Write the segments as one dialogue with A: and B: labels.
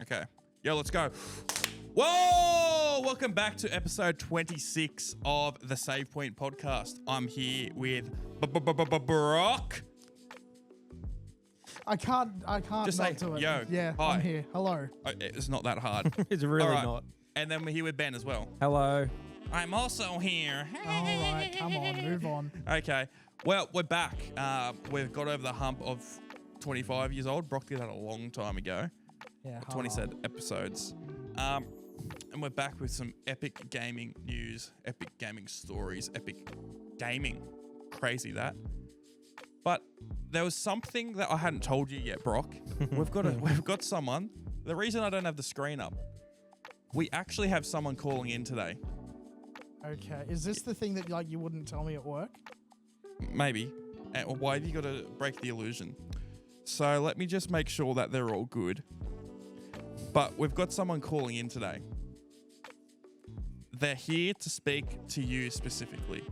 A: Okay. Yo, let's go. Whoa! Welcome back to episode 26 of the Save Point Podcast. I'm here with Brock.
B: I can't
A: Just
B: not
A: say,
B: do it.
A: yo,
B: yeah,
A: hi.
B: I'm here. Hello.
A: Oh, it's not that hard.
C: It's really
A: All right.
C: not.
A: And then we're here with Ben as well.
C: Hello.
A: I'm also here.
B: All right, come on, move on.
A: Okay. Well, we're back. We've got over the hump of 25 years old. Brock did that a long time ago.
B: Yeah,
A: 27 episodes. And we're back with some epic gaming news, epic gaming stories, epic gaming. Crazy that. But there was something that I hadn't told you yet, Brock. We've got someone. The reason I don't have the screen up, we actually have someone calling in today.
B: Okay, is this the thing that like you wouldn't tell me at work?
A: Maybe. Or why have you got to break the illusion? So let me just make sure that they're all good. But we've got someone calling in today. They're here to speak to you specifically.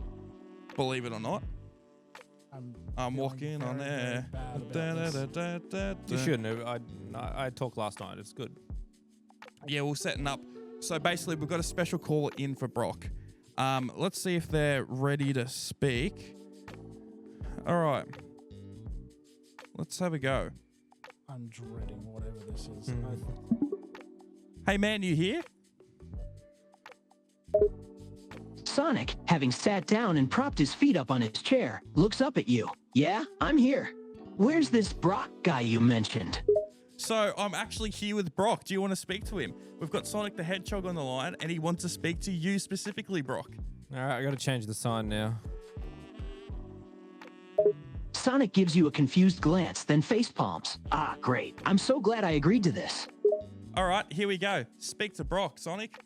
A: Believe it or not. I'm walking on air.
C: You shouldn't have. I talked last night. It's good.
A: Yeah, we're setting up. So basically, we've got a special caller in for Brock. Let's see if they're ready to speak. All right. Let's have a go.
B: I'm dreading whatever this is.
A: Hey, man, you here?
D: Sonic, having sat down and propped his feet up on his chair, looks up at you. Yeah, I'm here. Where's this Brock guy you mentioned?
A: So I'm actually here with Brock. Do you want to speak to him? We've got Sonic the Hedgehog on the line, and he wants to speak to you specifically, Brock.
C: All right, I got to change the sign now.
D: Sonic gives you a confused glance, then facepalms. Ah, great. I'm so glad I agreed to this.
A: All right, here we go. Speak to Brock, Sonic.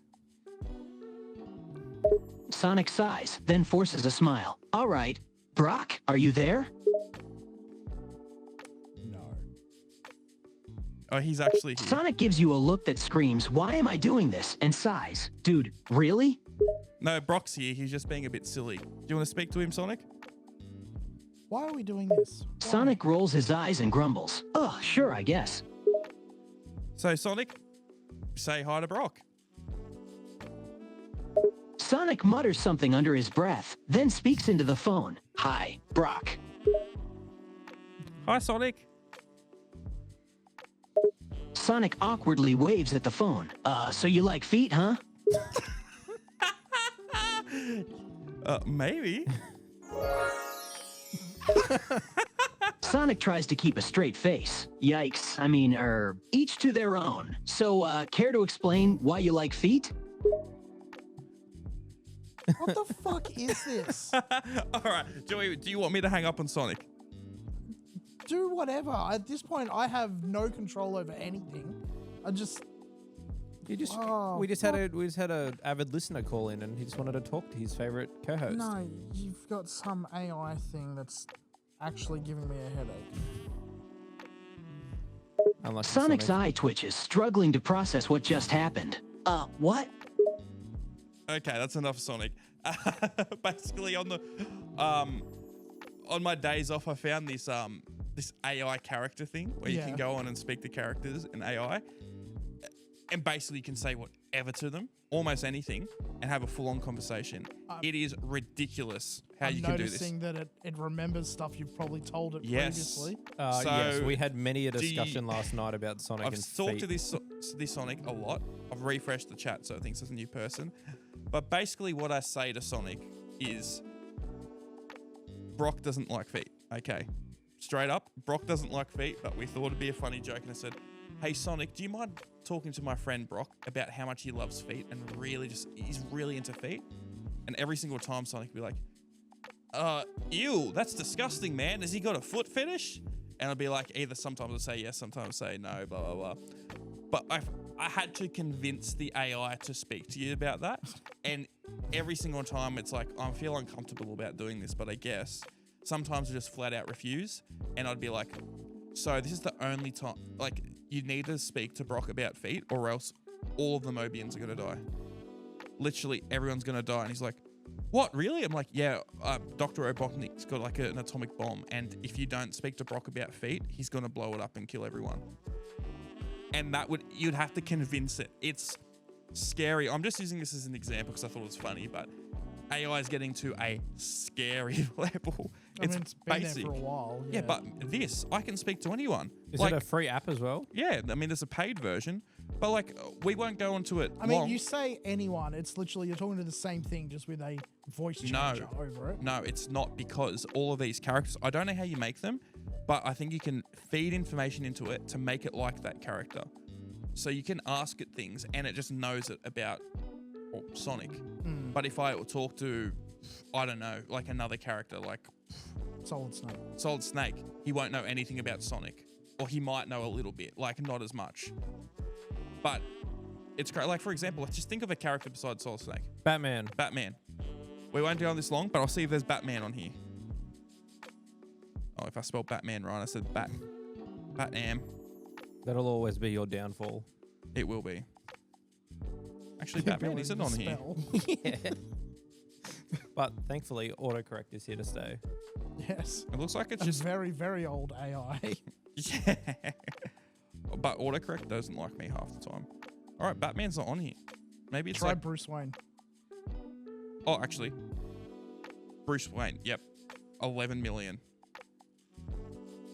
D: Sonic sighs, then forces a smile. All right. Brock, are you there?
B: No.
A: Oh, he's actually here.
D: Sonic gives you a look that screams, why am I doing this? And sighs. Dude, really?
A: No, Brock's here. He's just being a bit silly. Do you want to speak to him, Sonic?
B: Why are we doing this? Why?
D: Sonic rolls his eyes and grumbles. Oh, sure, I guess.
A: So, Sonic, say hi to Brock.
D: Sonic mutters something under his breath, then speaks into the phone. Hi, Brock.
A: Hi, Sonic.
D: Sonic awkwardly waves at the phone. So you like feet, huh?
A: Maybe.
D: Sonic tries to keep a straight face. Yikes. I mean, each to their own. So, care to explain why you like feet?
B: What the fuck is this?
A: All right. Do you want me to hang up on Sonic?
B: Do whatever. At this point, I have no control over anything. I just... Oh,
C: we just had a avid listener call in, and he just wanted to talk to his favorite co-host.
B: No, you've got some AI thing that's actually giving me a headache.
C: Unless
D: Sonic's eye twitches, struggling to process what just happened. What?
A: Okay, that's enough, Sonic. Basically, on my days off, I found this this AI character thing where you can go on and speak to characters in AI, and basically you can say whatever to them, almost anything, and have a full-on conversation. It is ridiculous how you can do this.
B: I'm noticing that it remembers stuff you've probably told it previously.
C: Yes, we had many a discussion last night about Sonic and feet.
A: I've talked to this Sonic a lot. I've refreshed the chat, so it thinks it's a new person. But basically what I say to Sonic is, Brock doesn't like feet. Okay. Straight up, Brock doesn't like feet, but we thought it'd be a funny joke, and I said, hey, Sonic, do you mind talking to my friend Brock about how much he loves feet and he's really into feet? And every single time Sonic would be like, ew, that's disgusting, man. Has he got a foot fetish? And I'll be like, either sometimes I'll say yes, sometimes I'll say no, blah, blah, blah. But I had to convince the AI to speak to you about that. And every single time it's like, I feel uncomfortable about doing this, but I guess sometimes I just flat out refuse. And I'd be like, so this is the only time, like, you need to speak to Brock about feet or else all of the Mobians are going to die. Literally everyone's going to die. And he's like, what, really? I'm like, yeah, Dr. Robotnik's got like an atomic bomb. And if you don't speak to Brock about feet, he's going to blow it up and kill everyone. and you'd have to convince it. It's scary. I'm just using this as an example because I thought it was funny, but AI is getting to a scary level.
B: I mean, it's been there for a while.
A: Yeah, but this, I can speak to anyone.
C: Is it a free app as well?
A: Yeah, I mean, there's a paid version, but like we won't go into it.
B: I mean, you say anyone, it's literally you're talking to the same thing just with a voice changer over it.
A: No, it's not, because all of these characters, I don't know how you make them, but I think you can feed information into it to make it like that character. So you can ask it things and it just knows it about Sonic. But if I talk to, I don't know, like another character, like Solid Snake, he won't know anything about Sonic. Or he might know a little bit, like not as much. But it's great. Like, for example, let's just think of a character besides Solid Snake.
C: Batman.
A: We won't go on this long, but I'll see if there's Batman on here. Oh, if I spelled Batman right, I said Batman.
C: That'll always be your downfall.
A: It will be. Actually, Batman isn't on here.
C: Yeah. But thankfully, autocorrect is here to stay.
B: Yes.
A: It looks like it's
B: a
A: just
B: very, very old AI.
A: Yeah. But autocorrect doesn't like me half the time. All right, Batman's not on here. Maybe it's
B: Try
A: like
B: Bruce Wayne.
A: Oh, actually, Bruce Wayne. Yep, 11 million.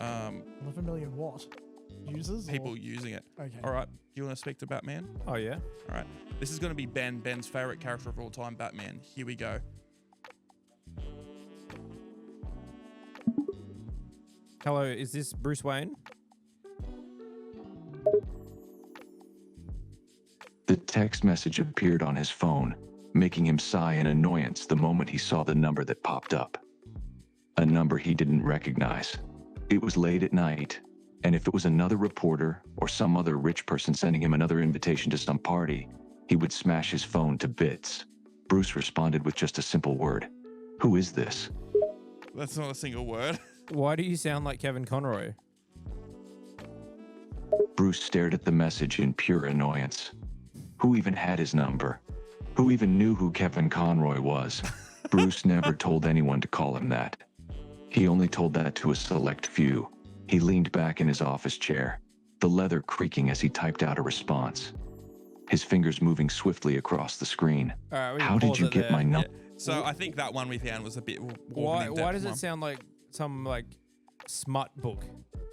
B: 11 million what? Users?
A: People using it.
B: Okay.
A: All right. Do you want to speak to Batman?
C: Oh, yeah.
A: All right. This is going to be Ben's favorite character of all time, Batman. Here we go.
C: Hello, is this Bruce Wayne?
E: The text message appeared on his phone, making him sigh in annoyance the moment he saw the number that popped up. A number he didn't recognize. It was late at night, and if it was another reporter or some other rich person sending him another invitation to some party, he would smash his phone to bits. Bruce responded with just a simple word. Who is this?
A: That's not a single word.
C: Why do you sound like Kevin Conroy?
E: Bruce stared at the message in pure annoyance. Who even had his number? Who even knew who Kevin Conroy was? Bruce never told anyone to call him that. He only told that to a select few. He leaned back in his office chair, the leather creaking as he typed out a response. His fingers moving swiftly across the screen. How did you get my number?
A: Yeah. So I think that one we found was a bit more
C: Why does
A: one.
C: it sound like some smut book?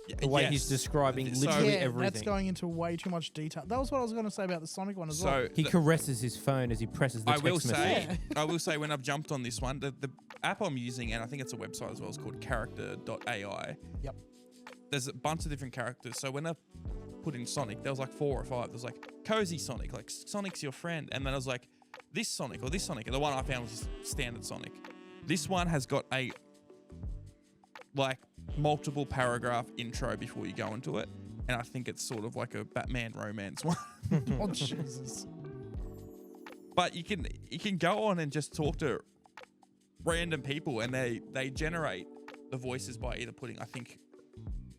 A: Yeah,
C: The way he's describing literally everything.
B: That's going into way too much detail. That was what I was going to say about the Sonic one as well.
C: He caresses his phone as he presses the text message.
A: I will say when I've jumped on this one, the app I'm using, and I think it's a website as well, is called character.ai.
B: Yep.
A: There's a bunch of different characters. So when I put in Sonic, there was like 4 or 5. There's like cozy Sonic, like Sonic's your friend. And then I was like, this Sonic or this Sonic. And the one I found was just standard Sonic. This one has got a multiple paragraph intro before you go into it. And I think it's sort of like a Batman romance one.
B: Oh, Jesus.
A: But you can go on and just talk to random people, and they generate the voices by either putting, I think,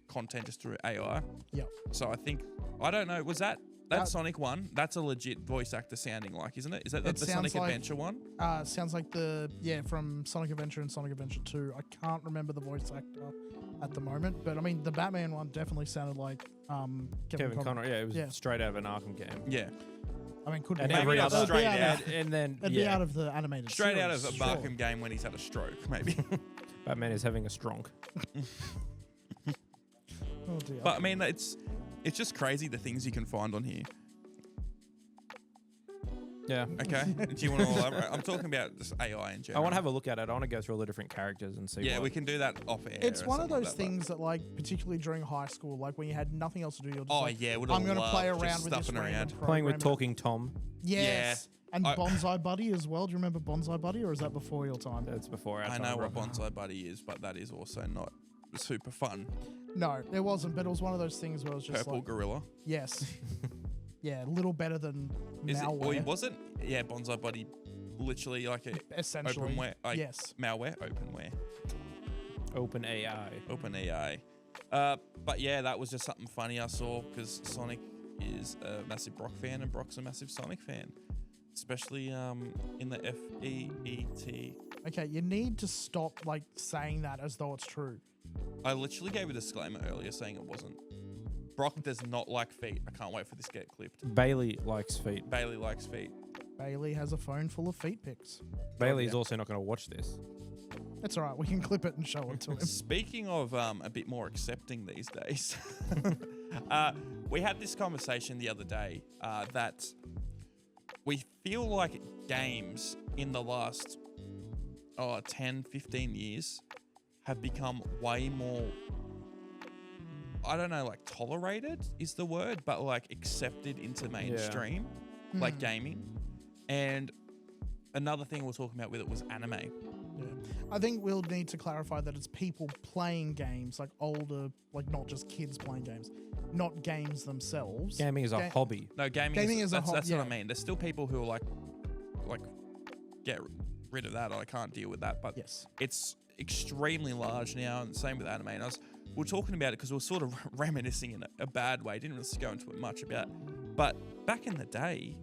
A: content just through AI.
B: Yep.
A: So I don't know, was that Sonic one? That's a legit voice actor sounding like, isn't it? Is that the Sonic Adventure one?
B: Sounds like from Sonic Adventure and Sonic Adventure 2. I can't remember the voice actor at the moment, but I mean the Batman one definitely sounded like
C: Kevin Conroy. Yeah, it was straight out of an Arkham game.
A: Yeah.
B: I mean, could be
C: and every other
A: straight out,
C: and then
B: it'd be out of the animated
A: straight
B: series,
A: out of a Arkham game when he's had a stroke, maybe.
C: Batman is having a stronk.
B: Oh dear.
A: But I mean, it's just crazy the things you can find on here.
C: Yeah.
A: Okay. Do you want to elaborate? I'm talking about just AI in general.
C: I want to have a look at it. I want to go through all the different characters and see.
A: Yeah, we can do that off air.
B: It's one of those things that, like, particularly during high school, like when you had nothing else to do, you're just I'm going to play around with this
C: playing with Talking Tom.
B: Yes. Yeah. And Bonsai Buddy as well. Do you remember Bonsai Buddy, or is that before your time?
C: That's before our time.
A: I know what Bonsai Buddy is, but that is also not super fun.
B: No, it wasn't, but it was one of those things where it was just
A: Purple Gorilla.
B: Yes. Yeah, a little better than malware.
A: Or wasn't? Yeah, Bonsai Buddy, literally like a
B: essentially
A: openware.
B: Yes.
A: Malware, openware.
C: Open AI.
A: Open AI. But yeah, that was just something funny I saw because Sonic is a massive Brock fan and Brock's a massive Sonic fan, especially in the FEET.
B: Okay, you need to stop saying that as though it's true.
A: I literally gave a disclaimer earlier saying it wasn't. Brock does not like feet. I can't wait for this to get clipped.
C: Bailey likes feet.
A: Bailey likes feet.
B: Bailey has a phone full of feet pics.
C: Bailey's also not going to watch this.
B: That's all right. We can clip it and show it to him.
A: Speaking of a bit more accepting these days, we had this conversation the other day that we feel like games in the last 10, 15 years have become way more, I don't know, like tolerated is the word, but like accepted into mainstream, like gaming. And another thing we're talking about with it was anime.
B: Yeah. I think we'll need to clarify that it's people playing games, like older, like not just kids playing games, not games themselves.
C: Gaming is a hobby.
A: No, gaming is a hobby. That's what I mean. There's still people who are like get rid of that. I can't deal with that. But
B: yes,
A: it's extremely large now, and same with anime. And we were talking about it because we were sort of reminiscing in a bad way. Didn't really go into it much about. But back in the day,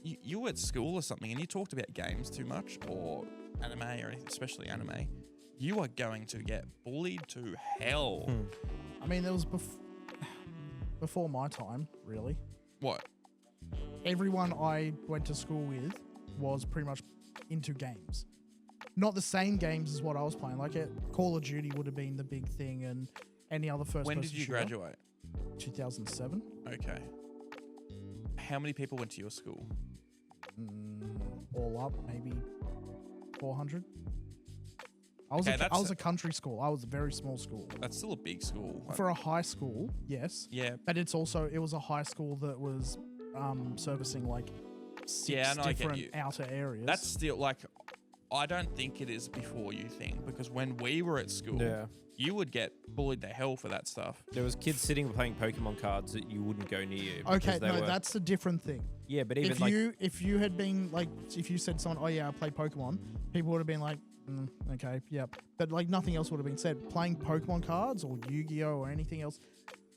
A: you were at school or something, and you talked about games too much or anime or anything, especially anime, you are going to get bullied to hell.
B: I mean, there was before my time, really.
A: What?
B: Everyone I went to school with was pretty much into games. Not the same games as what I was playing. Like Call of Duty would have been the big thing, and any other first-person
A: When did you
B: shooter.
A: graduate?
B: 2007.
A: Okay. How many people went to your school?
B: All up, maybe 400. I was a country school. I was a very small school.
A: That's still a big school.
B: For a high school, yes.
A: Yeah.
B: But it was a high school that was servicing like six different outer areas.
A: That's still like, I don't think it is before you think, because when we were at school, you would get bullied to hell for that stuff.
C: There was kids sitting playing Pokemon cards that you wouldn't go near.
B: Okay, no, that's a different thing.
C: Yeah, but even
B: if you had been like, if you said someone, oh yeah, I play Pokemon, people would have been like, okay, yep. But like nothing else would have been said. Playing Pokemon cards or Yu-Gi-Oh or anything else,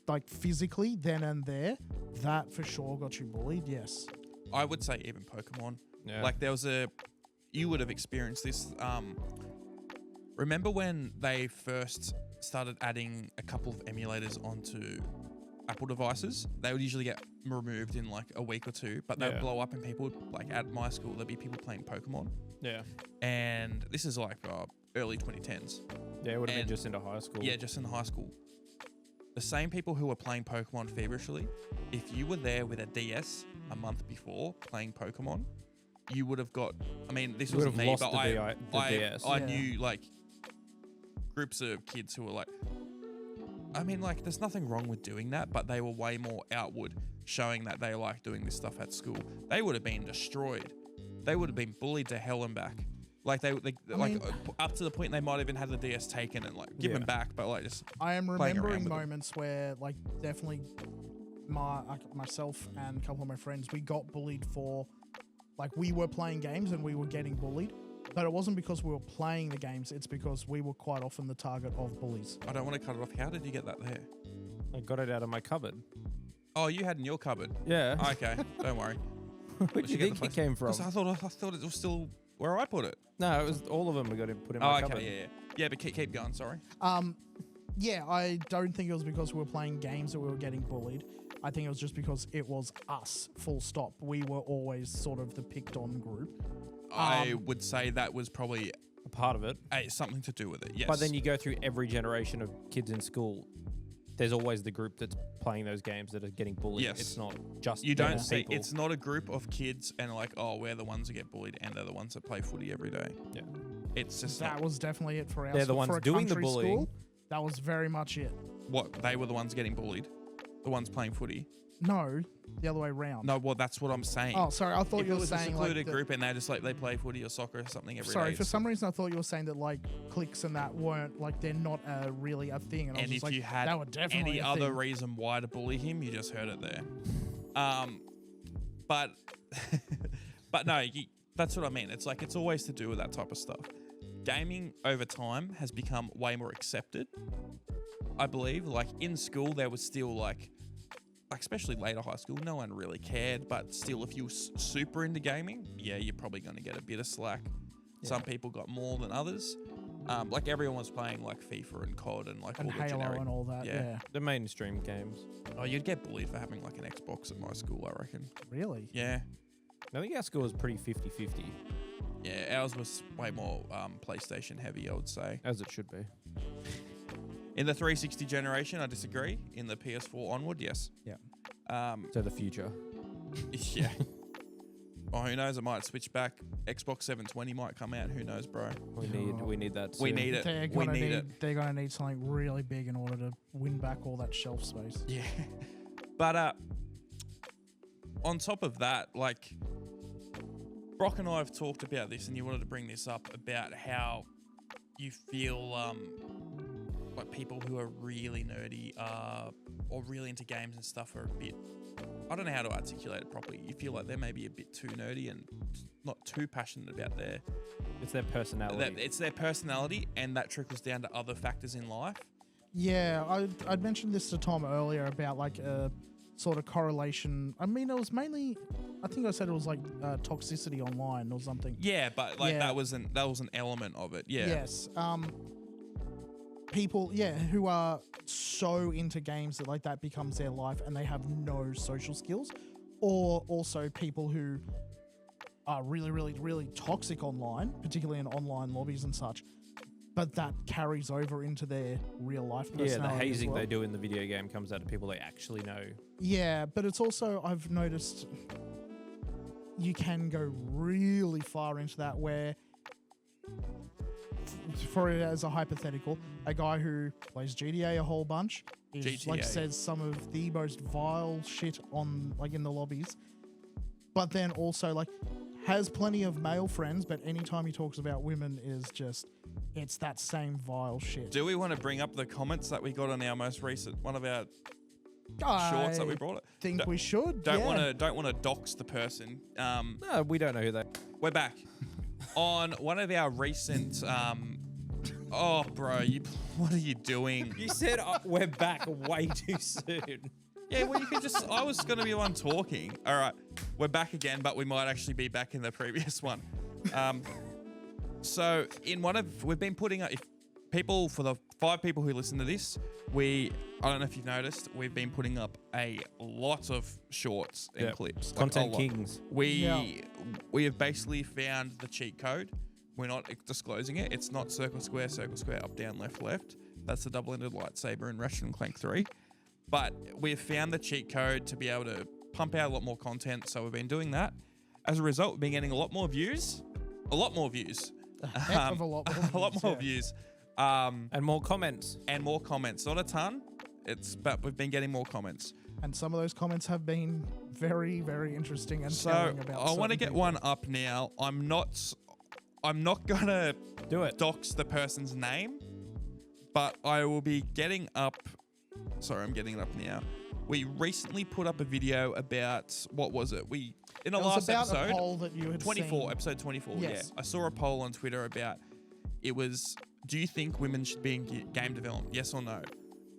B: like physically then and there, that for sure got you bullied. Yes.
A: I would say even Pokemon. Yeah. Like there was you would have experienced this. Remember when they first started adding a couple of emulators onto Apple devices? They would usually get removed in like a week or two, but they'd blow up and people would, like at my school, there'd be people playing Pokemon.
C: Yeah.
A: And this is like early 2010s.
C: Yeah, it would have been just into high school.
A: Yeah, just in high school. The same people who were playing Pokemon feverishly, if you were there with a DS a month before playing Pokemon, you would have got, I mean, this wasn't me, but I knew like groups of kids who were like, I mean, like, there's nothing wrong with doing that, but they were way more outward, showing that they like doing this stuff at school. They would have been destroyed. They would have been bullied to hell and back. Like they up to the point they might even have the DS taken and like give them back, but like just.
B: I am remembering moments where like definitely myself and a couple of my friends, we got bullied for, like we were playing games and we were getting bullied. But it wasn't because we were playing the games, it's because we were quite often the target of bullies.
A: I don't want to cut it off. How did you get that there?
C: I got it out of my cupboard.
A: Oh, you had in your cupboard?
C: Yeah.
A: Okay, don't worry.
C: Where do you think it came from?
A: I thought it was still where I put it.
C: No, it was all of them we got to put in my cupboard.
A: Yeah, but keep going, sorry.
B: Yeah, I don't think it was because we were playing games that we were getting bullied. I think it was just because it was us, full stop. We were always sort of the picked on group.
A: I would say that was probably
C: a part of it.
A: Something to do with it, yes.
C: But then you go through every generation of kids in school, there's always the group that's playing those games that are getting bullied.
A: Yes.
C: It's not just
A: you don't see
C: people.
A: It's not a group of kids and like, oh, we're the ones who get bullied and they're the ones that play footy every day.
C: Yeah.
A: It's just
B: that was definitely it for our
C: They're the ones
B: for a
C: doing the
B: country
C: bullying.
B: School, that was very much it.
A: What, they were the ones getting bullied? The ones playing footy?
B: No, the other way around.
A: No, well, that's what I'm saying.
B: Oh, sorry, I thought you were saying like
A: a group and they just like they play footy or soccer or something every day.
B: Sorry, for some reason I thought you were saying that like cliques and that weren't like they're not really a thing. And I was
A: if
B: like,
A: you had
B: that were definitely
A: any other reason why to bully him, you just heard it there. But no, that's what I mean. It's like it's always to do with that type of stuff. Gaming over time has become way more accepted. I believe, like in school, there was still like especially later high school, no one really cared. But still, if you were super into gaming, yeah, you're probably going to get a bit of slack. Yeah. Some people got more than others. Like everyone was playing like FIFA and COD and like
B: And
A: all the
B: Halo
A: generic.
B: and all that. Yeah.
C: The mainstream games.
A: Oh, you'd get bullied for having like an Xbox at my school, I reckon.
B: Really?
A: Yeah.
C: I think our school was pretty 50-50,
A: Yeah, ours was way more PlayStation heavy, I would say.
C: as it should be.
A: In the 360 generation, I disagree. In the PS4 onward, yes.
B: Yeah.
C: So the future.
A: Yeah. Oh, who knows? It might switch back. Xbox 720 might come out. Who knows, bro?
C: We need that.
A: We
C: soon.
A: need it.
B: They're
A: We
B: gonna
A: need
B: need
A: it.
B: they're gonna need something really big in order to win back all that shelf space.
A: Yeah. But on top of that, like Brock and I have talked about this, and you wanted to bring this up about how you feel like people who are really nerdy or really into games and stuff are a bit, I don't know how to articulate it properly. You feel like they're maybe a bit too nerdy and not too passionate about
C: It's their personality.
A: it's their personality, and that trickles down to other factors in life.
B: Yeah, I'd mentioned this to Tom earlier about like a sort of correlation. I mean, it was mainly, I think I said it was like toxicity online or something.
A: Yeah, but like
B: Yeah.
A: that was an element of it. Yeah.
B: Yes. People, who are so into games that like that becomes their life and they have no social skills, or also people who are really, really, really toxic online, particularly in online lobbies and such. But that carries over into their real life
C: Yeah,
B: personality.
C: the
B: as
C: hazing
B: well.
C: they do in the video game comes out of people they actually know.
B: Yeah, but it's also, I've noticed you can go really far into that where, for it as a hypothetical, a guy who plays GTA a whole bunch is like
A: GTA.
B: says some of the most vile shit on like in the lobbies, but then also like has plenty of male friends, but anytime he talks about women is just, it's that same vile shit.
A: Do we want to bring up the comments that we got on our most recent one of our shorts that we brought? It.
B: Think we should.
A: Don't
B: yeah.
A: want to dox the person.
C: No, we don't know who they.
A: We're back on one of our recent. Oh, bro, what are you doing?
C: You said we're back way too soon.
A: Yeah, well, you could just. I was going to be the one talking. All right, we're back again, but we might actually be back in the previous one. So we've been putting up. If people, for the 5 people who listen to this, I don't know if you've noticed, we've been putting up a lot of shorts and
C: Yep.
A: clips.
C: Content
A: a lot.
C: kings.
A: We have basically found the cheat code. We're not disclosing it. It's not circle, square, up, down, left, left. That's the double-ended lightsaber in Ratchet & Clank 3. But we've found the cheat code to be able to pump out a lot more content, so we've been doing that. As a result, we've been getting a lot more views. A lot more views.
B: Heck of a lot more
A: A lot
B: views,
A: more
B: yeah.
A: views.
C: And more comments.
A: And more comments. Not a ton, but we've been getting more comments.
B: And some of those comments have been very, very interesting and
A: So
B: telling about
A: I want to
B: certain
A: get
B: people.
A: one up now. I'm not gonna
C: Do it.
A: dox the person's name, but I will be getting up. Sorry, I'm getting it up now. We recently put up a video about, what was it? In the
B: It was
A: last
B: about
A: episode,
B: a poll that you had
A: 24,
B: seen.
A: episode 24.
B: Yes.
A: Yeah, I saw a poll on Twitter about it was, do you think women should be in game development? Yes or no?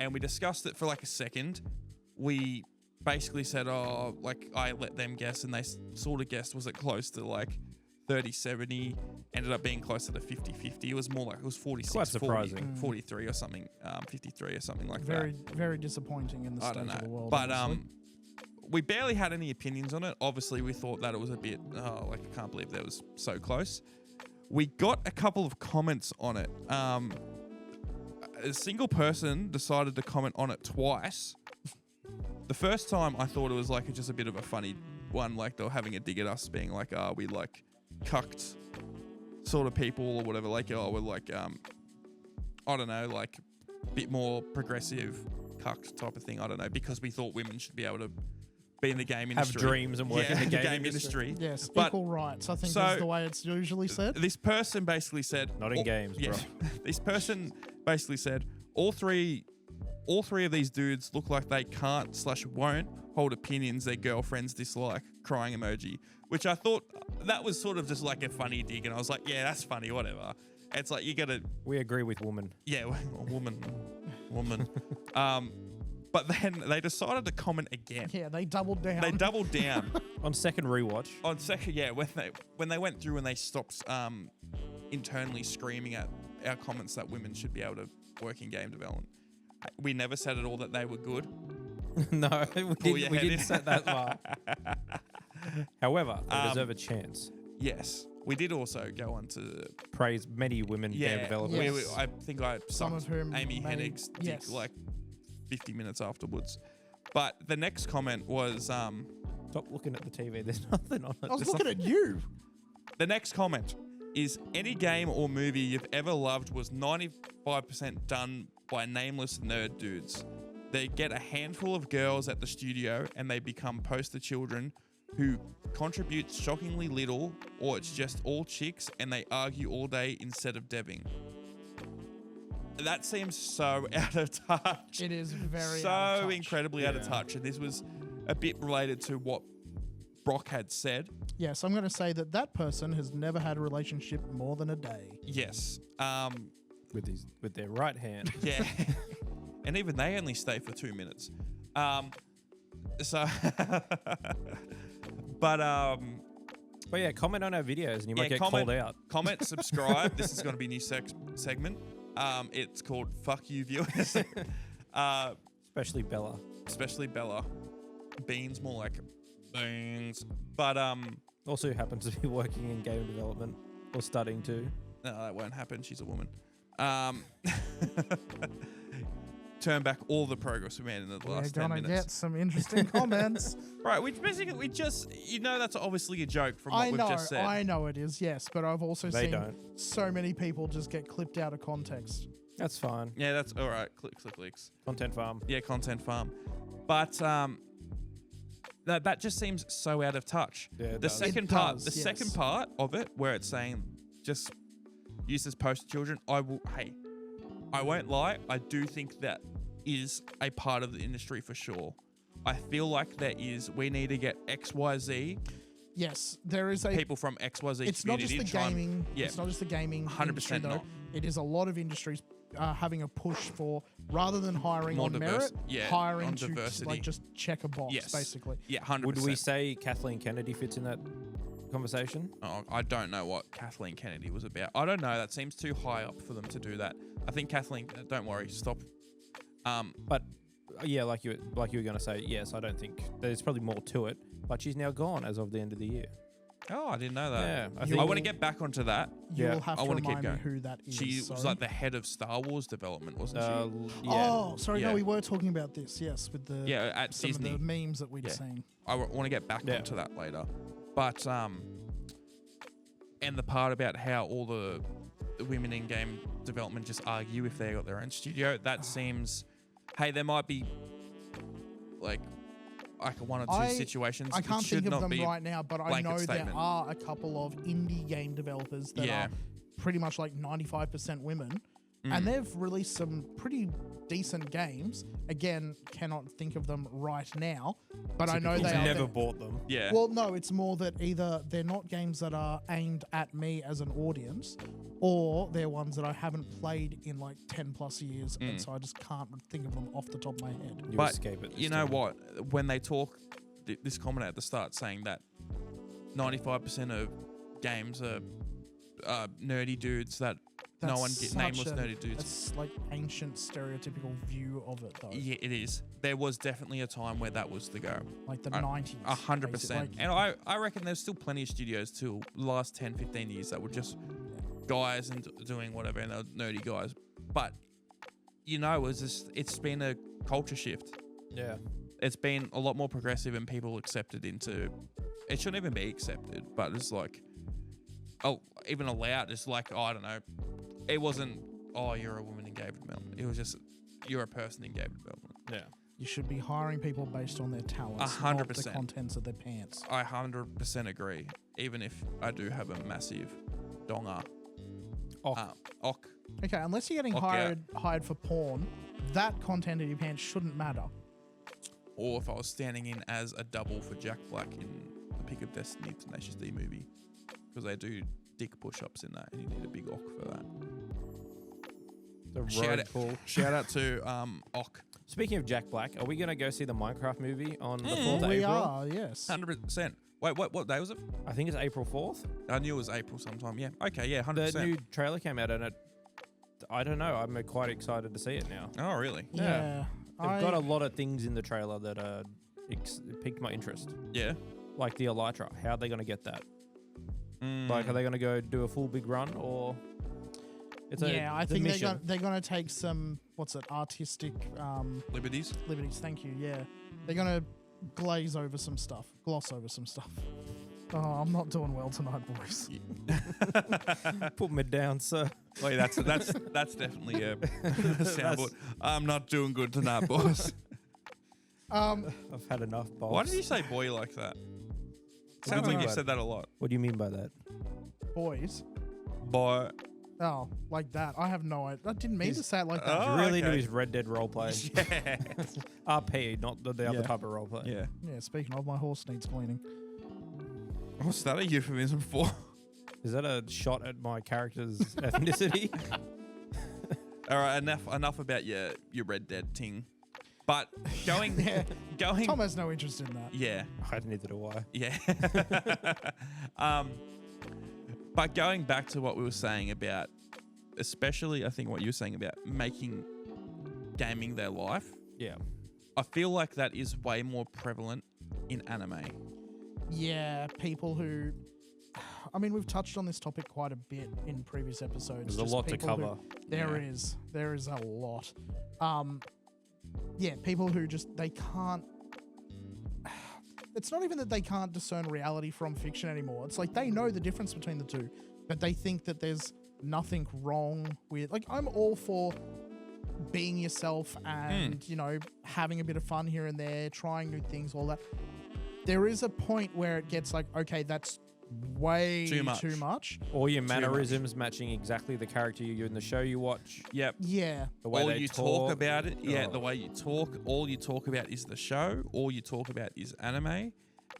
A: And we discussed it for like a second. We basically said, oh, like I let them guess, and they sort of guessed, was it close to like 30-70? Ended up being closer to 50-50. It was more like, it was 46,
C: Quite
A: 40,
C: surprising.
A: 43 or something, 53 or something like
B: Very,
A: that.
B: very disappointing in the
A: I
B: state
A: don't know.
B: of the world.
A: But
B: honestly.
A: we barely had any opinions on it. Obviously, we thought that it was a bit, like I can't believe that was so close. We got a couple of comments on it. A single person decided to comment on it twice. The first time I thought it was like just a bit of a funny one, like they were having a dig at us, being like, we like cucked sort of people or whatever. Like, we're like, I don't know, like a bit more progressive cucked type of thing. I don't know, because we thought women should be able to be in the game
C: Have
A: industry.
C: dreams and work in the game
A: industry.
B: yes,
A: but-
B: equal rights, I think
A: so-
B: is the way it's usually said.
A: This person basically said,
C: Not in games, bro.
A: This person basically said all three of these dudes look like they can't/won't hold opinions their girlfriends dislike. Crying emoji, which I thought that was sort of just like a funny dig, and I was like, yeah, that's funny, whatever. It's like you gotta,
C: We agree with woman.
A: yeah, woman. But then they decided to comment again.
B: Yeah, they doubled down.
A: They doubled down.
C: On second rewatch.
A: On second, yeah, when they went through and they stopped internally screaming at our comments that women should be able to work in game development. We never said at all that they were good.
C: No, we
A: your head
C: didn't
A: in.
C: set that far. However, they deserve a chance.
A: Yes. We did also go on to
C: Praise many women game developers.
B: Yes.
A: I think I
B: Some of
A: sucked
B: whom
A: Amy
B: made-
A: Hennig's dick
B: yes.
A: like 50 minutes afterwards. But the next comment was
C: Stop looking at the TV. There's nothing on it.
B: I was looking at you.
A: the next comment is any game or movie you've ever loved was 95% done by nameless nerd dudes. They get a handful of girls at the studio and they become poster children who contribute shockingly little, or it's just all chicks and they argue all day instead of deving. That seems so out of touch.
B: It is very
A: so
B: out of touch.
A: incredibly out of
C: Yeah.
A: touch. And this was a bit related to what Brock had said.
B: Yes, I'm going to say that person has never had a relationship more than a day.
A: Yes.
C: With their right hand.
A: Yeah. And even they only stay for 2 minutes. So, but
C: But yeah, comment on our videos and you might get
A: comment,
C: called out.
A: Comment, subscribe. This is going to be a new segment. It's called Fuck You Viewers.
C: Especially Bella.
A: Especially Bella. Beans, more like beans. But
C: Also happens to be working in game development or studying too.
A: no, that won't happen. She's a woman. Turn back all the progress we made in the
B: We're
A: last 10
B: going to
A: minutes.
B: get some interesting comments.
A: Right, we just, that's obviously a joke from what we've just said.
B: I know it is, yes, but I've also
C: They
B: seen
C: don't.
B: so many people just get clipped out of context.
C: That's fine.
A: Yeah, that's all right. Clicks.
C: Content farm.
A: Yeah, content farm. But that just seems so out of touch.
C: Yeah, it
A: the
C: does.
A: second
B: It
A: part,
B: does,
A: the
B: yes.
A: second part of it, where it's saying just use as poster children, I won't lie. I do think that is a part of the industry for sure. I feel like we need to get XYZ
B: Yes, there is a
A: people from XYZ
B: it's not
A: community.
B: just the gaming.
A: Yeah.
B: It's not just the gaming
A: 100%
B: industry, though.
A: not.
B: It is a lot of industries having a push for, rather than hiring
A: More
B: on
A: diverse-
B: merit,
A: yeah,
B: hiring
A: on
B: to
A: diversity.
B: like just check a box,
A: Yes.
B: basically.
A: Yeah, 100%.
C: Would we say Kathleen Kennedy fits in that conversation?
A: Oh, I don't know what Kathleen Kennedy was about. I don't know. That seems too high up for them to do that. I think Kathleen. Don't worry. Stop.
C: But yeah, like you were going to say, yes, I don't think there's probably more to it. But she's now gone as of the end of the year.
A: Oh, I didn't know that.
C: Yeah, I
A: I
C: think
A: want to get back onto that.
C: Yeah,
B: You'll have
A: I
B: to
A: wanna keep
B: remind me
A: going.
B: who that is.
A: She was
B: sorry.
A: like the head of Star Wars development, wasn't she?
C: yeah.
B: Oh, sorry.
A: Yeah.
B: No, we were talking about this. Yes, with the
A: Yeah, at
B: some
A: Disney.
B: of the memes that we'd
A: Yeah.
B: seen.
A: I want to get back
C: Yeah.
A: onto that later. But and the part about how all the women in game development just argue if they got their own studio, that seems. Hey, there might be like one or two situations.
B: I
A: It
B: can't
A: should
B: think of
A: not
B: them
A: be
B: right now, but I
A: blanket
B: know
A: statement.
B: there are a couple of indie game developers that
A: Yeah.
B: are pretty much like 95% women,
A: Mm.
B: and they've released some pretty decent games. Again, cannot think of them right now, but I know
C: He's
B: they are.
C: never bought them.
A: Yeah.
B: Well, no, it's more that either they're not games that are aimed at me as an audience, or they're ones that I haven't played in like 10 plus years, and so I just can't think of them off the top of my head.
C: You
A: But
C: escape it.
A: you know what? When they talk, this comment at the start saying that 95% of games are nerdy dudes that no one
B: That's
A: get nameless
B: such a-
A: nerdy dudes.
B: That's like ancient stereotypical view of it, though.
A: Yeah, it is. There was definitely a time where that was the go.
B: Like the
A: Uh,
B: 90s.
A: 100%.
B: basically.
A: And I reckon there's still plenty of studios till the last 10, 15 years that were just guys and doing whatever, and they're nerdy guys. But, it's been a culture shift.
C: Yeah.
A: It's been a lot more progressive and people accepted into. It shouldn't even be accepted, but it's like, even allowed. It's like, I don't know. It wasn't, you're a woman in game development. It was just, you're a person in game development.
C: Yeah.
B: You should be hiring people based on their talents, not the
A: 100%.
B: contents of their pants.
A: I 100% agree. Even if I do have a massive donger. Ok.
B: Okay, unless you're getting
A: Okay.
B: hired for porn, that content in your pants shouldn't matter.
A: Or if I was standing in as a double for Jack Black in the Pick of Destiny Tenacious D movie. Because they do dick push-ups in that, and you need a big ok for that.
C: The
A: Shout
C: road
A: out,
C: pool.
A: shout out to Ok.
C: Speaking of Jack Black, are we going to go see the Minecraft movie on the 4th of
B: We
C: April?
B: are, yes.
A: 100%. Wait, what day was it?
C: I think it's April 4th.
A: I knew it was April sometime. Yeah. Okay, yeah,
C: The
A: 100%.
C: new trailer came out and it I don't know. I'm quite excited to see it now.
A: Oh, really?
B: Yeah.
C: They've got a lot of things in the trailer that piqued my interest.
A: Yeah.
C: Like the Elytra. How are they going to get that?
A: Mm.
C: Like, are they going to go do a full big run, or it's
B: I
C: the
B: think
C: mission?
B: they're gonna take some artistic
A: Liberties?
B: liberties. Thank you. Yeah, they're gonna gloss over some stuff. Oh, I'm not doing well tonight, boys.
C: Put me down, sir.
A: Wait, that's definitely a soundboard. I'm not doing good tonight, boss.
C: I've had enough, boss.
A: Why did you say boy like that? Sounds like you've said that a lot.
C: What do you mean by that?
B: Boys.
A: Boy.
B: Oh, like that. I have no idea. I didn't mean to say it like that.
A: Oh,
C: You really
A: okay.
C: knew his Red Dead roleplay.
A: Yeah.
C: RP, not the other
A: Yeah.
C: type of roleplay.
A: Yeah.
B: Yeah, speaking of, my horse needs cleaning.
A: What's that a euphemism for?
C: Is that a shot at my character's ethnicity?
A: All right, enough about your Red Dead ting. But going.
B: Tom has no interest in that.
A: Yeah.
C: Neither do I.
A: Yeah. But going back to what we were saying about, especially I think what you were saying about making gaming their life,
C: Yeah.
A: I feel like that is way more prevalent in anime.
B: Yeah, people who... I mean, we've touched on this topic quite a bit in previous episodes.
C: There's a
B: just
C: lot to
B: people who-
C: cover.
B: There
A: Yeah.
B: is. There is a lot. Yeah, people who just, they can't... It's not even that they can't discern reality from fiction anymore. It's like they know the difference between the two, but they think that there's nothing wrong with... Like, I'm all for being yourself and, you know, having a bit of fun here and there, trying new things, all that. There is a point where it gets like, okay, that's way
A: Too
B: too much.
C: All your mannerisms matching exactly the character you in the show you watch.
A: Yep.
B: Yeah.
C: The way
A: All
C: they
A: you talk about it, yeah,
C: Oh.
A: the way you talk, all you talk about is the show, all you talk about is anime.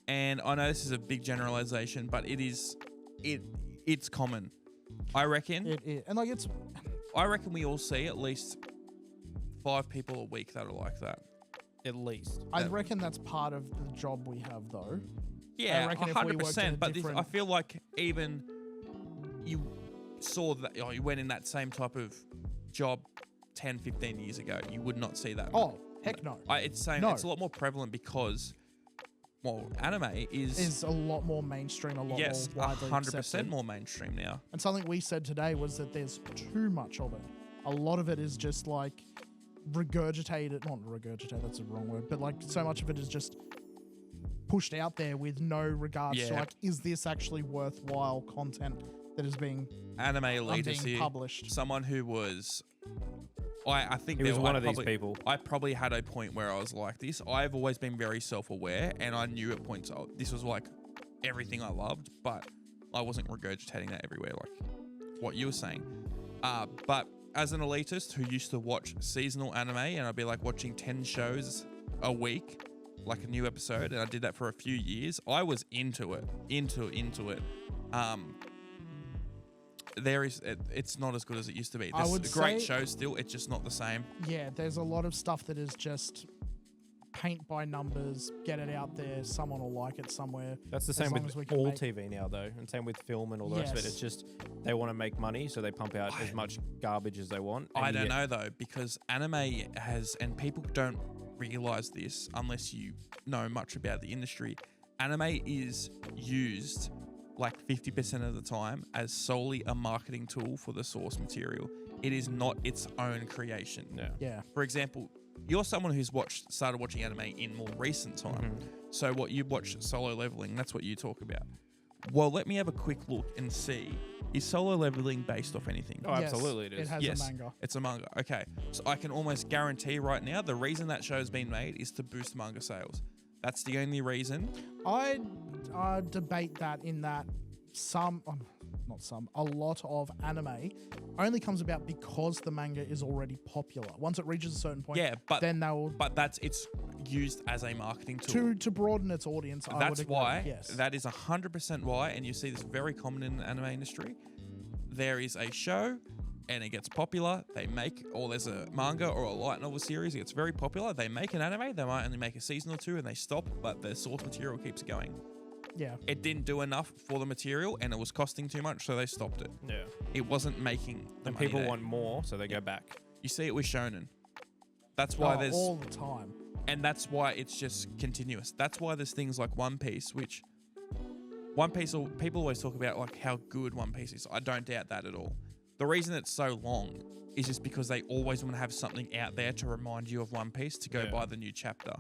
A: And I know this is a big generalization, but it's common. I reckon
B: And like
A: we all see at least 5 people a week that are like that.
C: At least.
B: I reckon that's part of the job we have though.
A: Yeah,
B: reckon if we worked in a
A: 100%. But
B: different-
A: I feel like even you saw that, you went in that same type of job 10, 15 years ago, you would not see that.
B: Oh, heck no.
A: It's a lot more prevalent because, well, anime
B: Is a lot more mainstream, a lot
A: yes,
B: more widely
A: 100%
B: accepted.
A: more mainstream now.
B: And something we said today was that there's too much of it. A lot of it is just like regurgitated, not regurgitated, that's the wrong word, but like so much of it is just pushed out there with no regards to
A: Yeah.
B: like, is this actually worthwhile content that is being
A: Anime elitist
B: being
A: here.
B: published?
A: Someone who was, I think
C: He was
A: there-
C: one
A: I
C: of these
A: probably-
C: people.
A: I probably had a point where I was like this. I've always been very self-aware, and I knew at points this was like everything I loved, but I wasn't regurgitating that everywhere like what you were saying. But as an elitist who used to watch seasonal anime, and I'd be like watching 10 shows a week, like a new episode, and I did that for a few years, I was into it. It's not as good as it used to be.
B: I
A: There's
B: would
A: a great
B: say-
A: show still, it's just not the same.
B: Yeah, there's a lot of stuff that is just paint by numbers, get it out there, someone will like it somewhere.
C: That's the
B: as
C: same
B: long as we
C: with
B: can
C: all
B: make-
C: TV now, though, and same with film and all the rest of it.
B: Yes.
C: It's just they want to make money, so they pump out as much garbage as they want. and
A: I
C: you
A: don't
C: get-
A: know though, because anime has, and people don't realize this unless you know much about the industry, anime is used like 50% of the time as solely a marketing tool for the source material. It is not its own creation.
C: Yeah.
B: Yeah.
A: For example, you're someone who's started watching anime in more recent time. So what you watch Solo Leveling, that's what you talk about. Well, let me have a quick look and see, is Solo Leveling based off anything?
C: Oh,
B: Yes,
C: absolutely it is.
B: It has
A: Yes,
B: a manga.
A: it's a manga. Okay, so I can almost guarantee right now the reason that show's been made is to boost manga sales. That's the only reason.
B: I debate that in that a lot of anime only comes about because the manga is already popular. Once it reaches a certain point,
A: Yeah, but
B: then they'll
A: it's used as a marketing tool.
B: to broaden its audience. I
A: That's
B: would agree.
A: why.
B: Yes.
A: That is 100% why, and you see this very common in the anime industry. There is a show, and it gets popular. There's a manga or a light novel series. It gets very popular. They make an anime. They might only make a season or two, and they stop. But the source material keeps going.
B: Yeah.
A: It didn't do enough for the material, and it was costing too much, so they stopped it.
C: Yeah.
A: It wasn't making the
C: And
A: money
C: people
A: there.
C: want more, so they go back.
A: You see it with Shonen. That's why there's
B: all the time.
A: and that's why it's just continuous. That's why there's things like One Piece, which One Piece, people always talk about like how good One Piece is. I don't doubt that at all. The reason it's so long is just because they always want to have something out there to remind you of One Piece to go by the new chapter.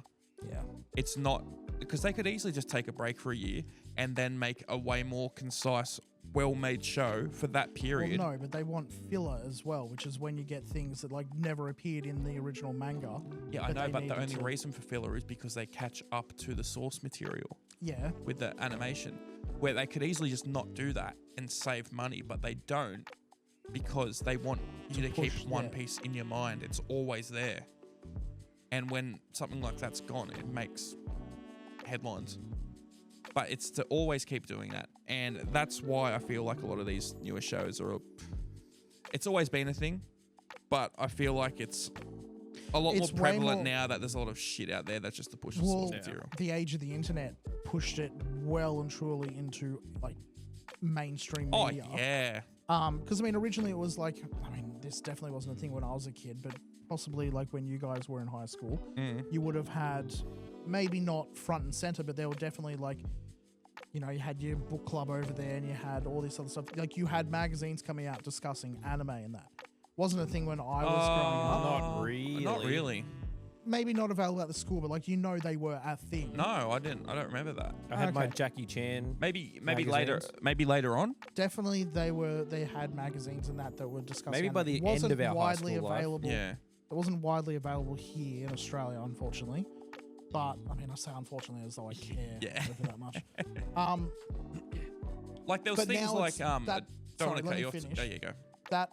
B: Yeah.
A: It's not because they could easily just take a break for a year and then make a way more concise, well-made show for that period.
B: Well, no, but they want filler as well, which is when you get things that like never appeared in the original manga.
A: Yeah, I know,
B: they
A: but the
B: needed
A: only
B: to-
A: reason for filler is because they catch up to the source material
B: Yeah.
A: with the animation, where they could easily just not do that and save money, but they don't because they want you to keep
B: push,
A: One
B: yeah.
A: Piece in your mind. It's always there. And when something like that's gone, it makes headlines. But it's to always keep doing that. And that's why I feel like a lot of these newer shows are... It's always been a thing, but I feel like it's a lot
B: It's
A: more
B: way
A: prevalent
B: more-
A: now that there's a lot of shit out there that's just to push the source material.
B: The age of the internet pushed it well and truly into like mainstream
A: Oh,
B: media.
A: yeah.
B: Because I mean, originally it was like, I mean, this definitely wasn't a thing when I was a kid, but possibly like when you guys were in high school, you would have had maybe not front and center, but there were definitely like, you know, you had your book club over there and you had all this other stuff. Like you had magazines coming out discussing anime and that. Wasn't a thing when I was growing up.
C: Not really.
A: Not really.
B: Maybe not available at the school, but like, you know, they were a thing.
A: No, I didn't. I don't remember that.
C: I had my
B: Okay.
C: Jackie Chan.
A: Maybe
C: Magazines.
A: later on.
B: Definitely they had magazines and that were discussing.
C: Maybe by
B: anime.
C: the
B: It wasn't
C: end of our high
B: widely
C: school life.
B: available.
A: Yeah.
B: It wasn't widely available here in Australia, unfortunately. But I mean, I say unfortunately as though I care
A: Yeah.
B: over that much.
A: Like there was
B: But
A: things
B: now
A: like
B: it's
A: don't
B: that-
A: want to
B: sorry,
A: cut
B: let
A: you
B: me
A: off.
B: finish.
A: There you go.
B: That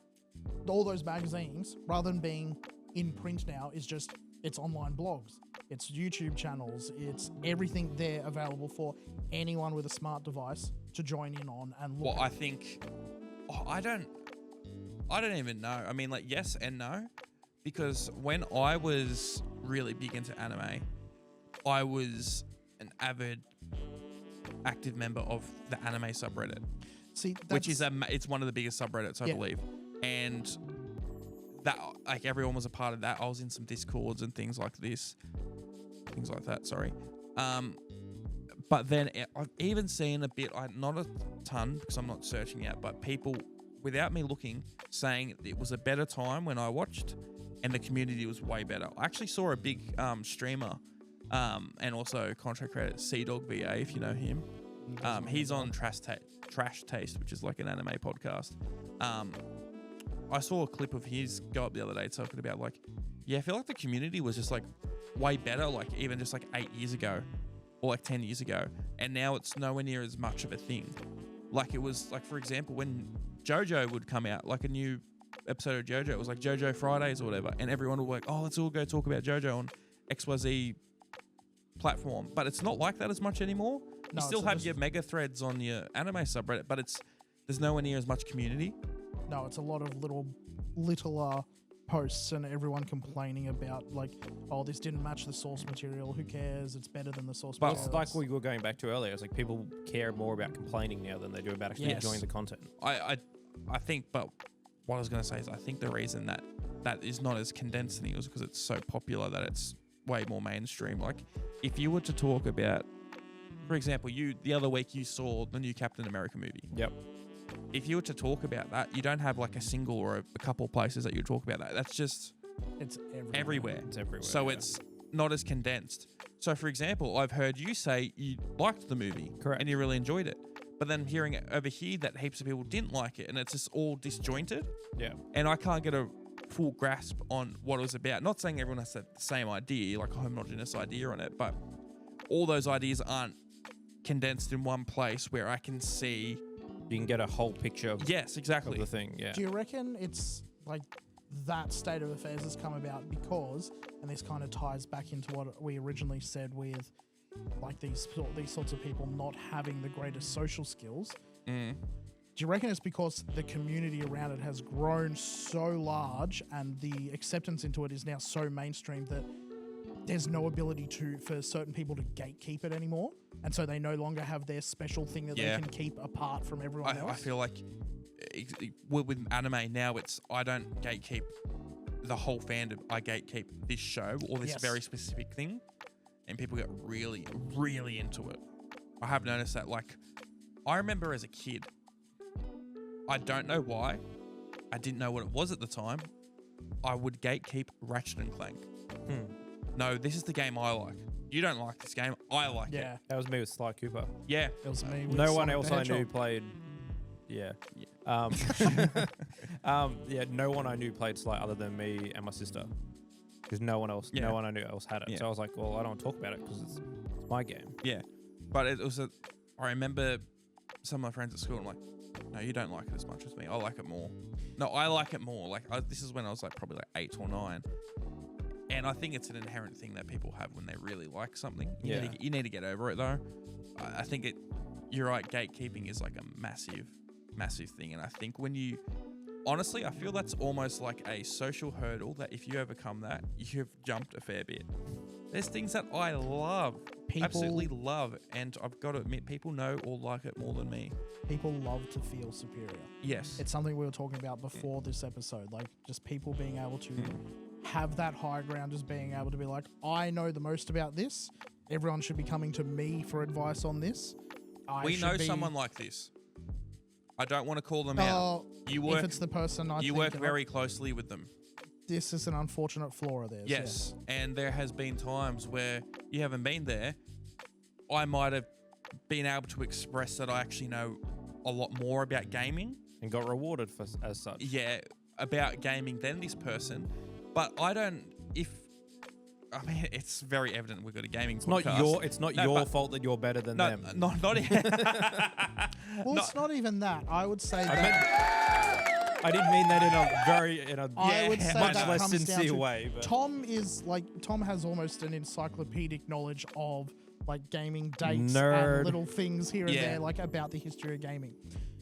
B: all those magazines, rather than being in print now, is just it's online blogs, it's YouTube channels, it's everything there available for anyone with a smart device to join in on and look.
A: Well, I think I don't even know. I mean, like yes and no, because when I was really big into anime, I was an avid, active member of the anime subreddit,
B: See,
A: which is
B: that's-
A: it's one of the biggest subreddits, I
B: Yeah.
A: believe, and that like everyone was a part of that. I was in some discords and things like that. Sorry, but then I've even seen a bit, not a ton because I'm not searching out, but people without me looking saying it was a better time when I watched, and the community was way better. I actually saw a big streamer, and also content creator CDog VA, if you know him. He's on Trash Taste, which is like an anime podcast. I saw a clip of his go up the other day talking about like, yeah, I feel like the community was just like way better, like even just like 8 years ago or like 10 years ago. And now it's nowhere near as much of a thing. Like it was like, for example, when JoJo would come out, like a new episode of JoJo, it was like JoJo Fridays or whatever. And everyone would be like, oh, let's all go talk about JoJo on XYZ platform. But it's not like that as much anymore.
B: No,
A: You still
B: it's
A: have
B: just-
A: your mega threads on your anime subreddit, but there's nowhere near as much community.
B: No, it's a lot of little posts and everyone complaining about like, oh, this didn't match the source material. Who cares? It's better than the source
A: But-
B: material.
C: It's like we were going back to earlier. It's like people care more about complaining now than they do about actually
A: Yes.
C: enjoying the content.
A: I think, but what I was going to say is I think the reason that is not as condensed anymore is because it's so popular that it's way more mainstream. Like if you were to talk about, for example, the other week you saw the new Captain America movie.
C: Yep.
A: If you were to talk about that, you don't have like a single or a couple places that you talk about that. That's just
B: it's
A: everywhere.
C: It's everywhere.
A: So
C: yeah.
A: it's not as condensed. So for example, I've heard you say you liked the movie.
C: Correct.
A: And you really enjoyed it. But then hearing it over here that heaps of people didn't like it and it's just all disjointed.
C: Yeah.
A: And I can't get a full grasp on what it was about. Not saying everyone has the same idea, like a homogeneous idea on it, but all those ideas aren't condensed in one place where I can see.
C: You can get a whole picture of,
A: Yes,
C: of
A: exactly.
C: the thing. Yeah.
B: Do you reckon it's like that state of affairs has come about because, and this kind of ties back into what we originally said with like these sorts of people not having the greatest social skills?
A: Mm.
B: Do you reckon it's because the community around it has grown so large and the acceptance into it is now so mainstream that there's no ability for certain people to gatekeep it anymore, and so they no longer have their special thing that they can keep apart from everyone else.
A: I feel like with anime now, it's I don't gatekeep the whole fandom. I gatekeep this show or this very specific thing, and people get really, really into it. I have noticed that. Like, I remember as a kid, I don't know why, I didn't know what it was at the time, I would gatekeep Ratchet and Clank. No, this is the game I like. You don't like this game, I like it.
B: Yeah,
C: That was me with Sly Cooper.
A: Yeah.
B: it was me. With
C: No one
B: Sonic
C: else
B: the
C: I knew
B: Hedgehog.
C: played. Yeah. Yeah, no one I knew played Sly other than me and my sister. Because no one else, no one I knew else had it.
A: Yeah.
C: So I was like, well, I don't want to talk about it because it's my game.
A: Yeah. But it was I remember some of my friends at school, I'm like, no, you don't like it as much as me. I like it more. No, I like it more. Like, this is when I was like probably like 8 or 9. And I think it's an inherent thing that people have when they really like something. You need to get over it though. I think you're right, gatekeeping is like a massive, massive thing. And I think honestly, I feel that's almost like a social hurdle that if you overcome that, you've jumped a fair bit. There's things that I love, absolutely love, and I've got to admit, people know or like it more than me.
B: People love to feel superior.
A: Yes.
B: It's something we were talking about before this episode, like just people being able to have that high ground, just being able to be like, I know the most about this. Everyone should be coming to me for advice on this.
A: We know someone like this. I don't want to call them out.
B: If it's the person
A: you work very closely with them.
B: This is an unfortunate flaw of theirs.
A: Yes, and there has been times where you haven't been there. I might have been able to express that I actually know a lot more about gaming.
C: And got rewarded as such.
A: Yeah, about gaming than this person. But I don't, I mean, it's very evident we've got a gaming podcast.
C: It's not your fault that you're better than them.
B: Well, it's not even that. I would say
C: I didn't mean that in a
B: I would say
C: much
B: that
C: less
B: comes down
C: sincere
B: to
C: way. But.
B: Tom has almost an encyclopedic knowledge of like gaming dates
C: Nerd.
B: and little things here and there, like about the history of gaming.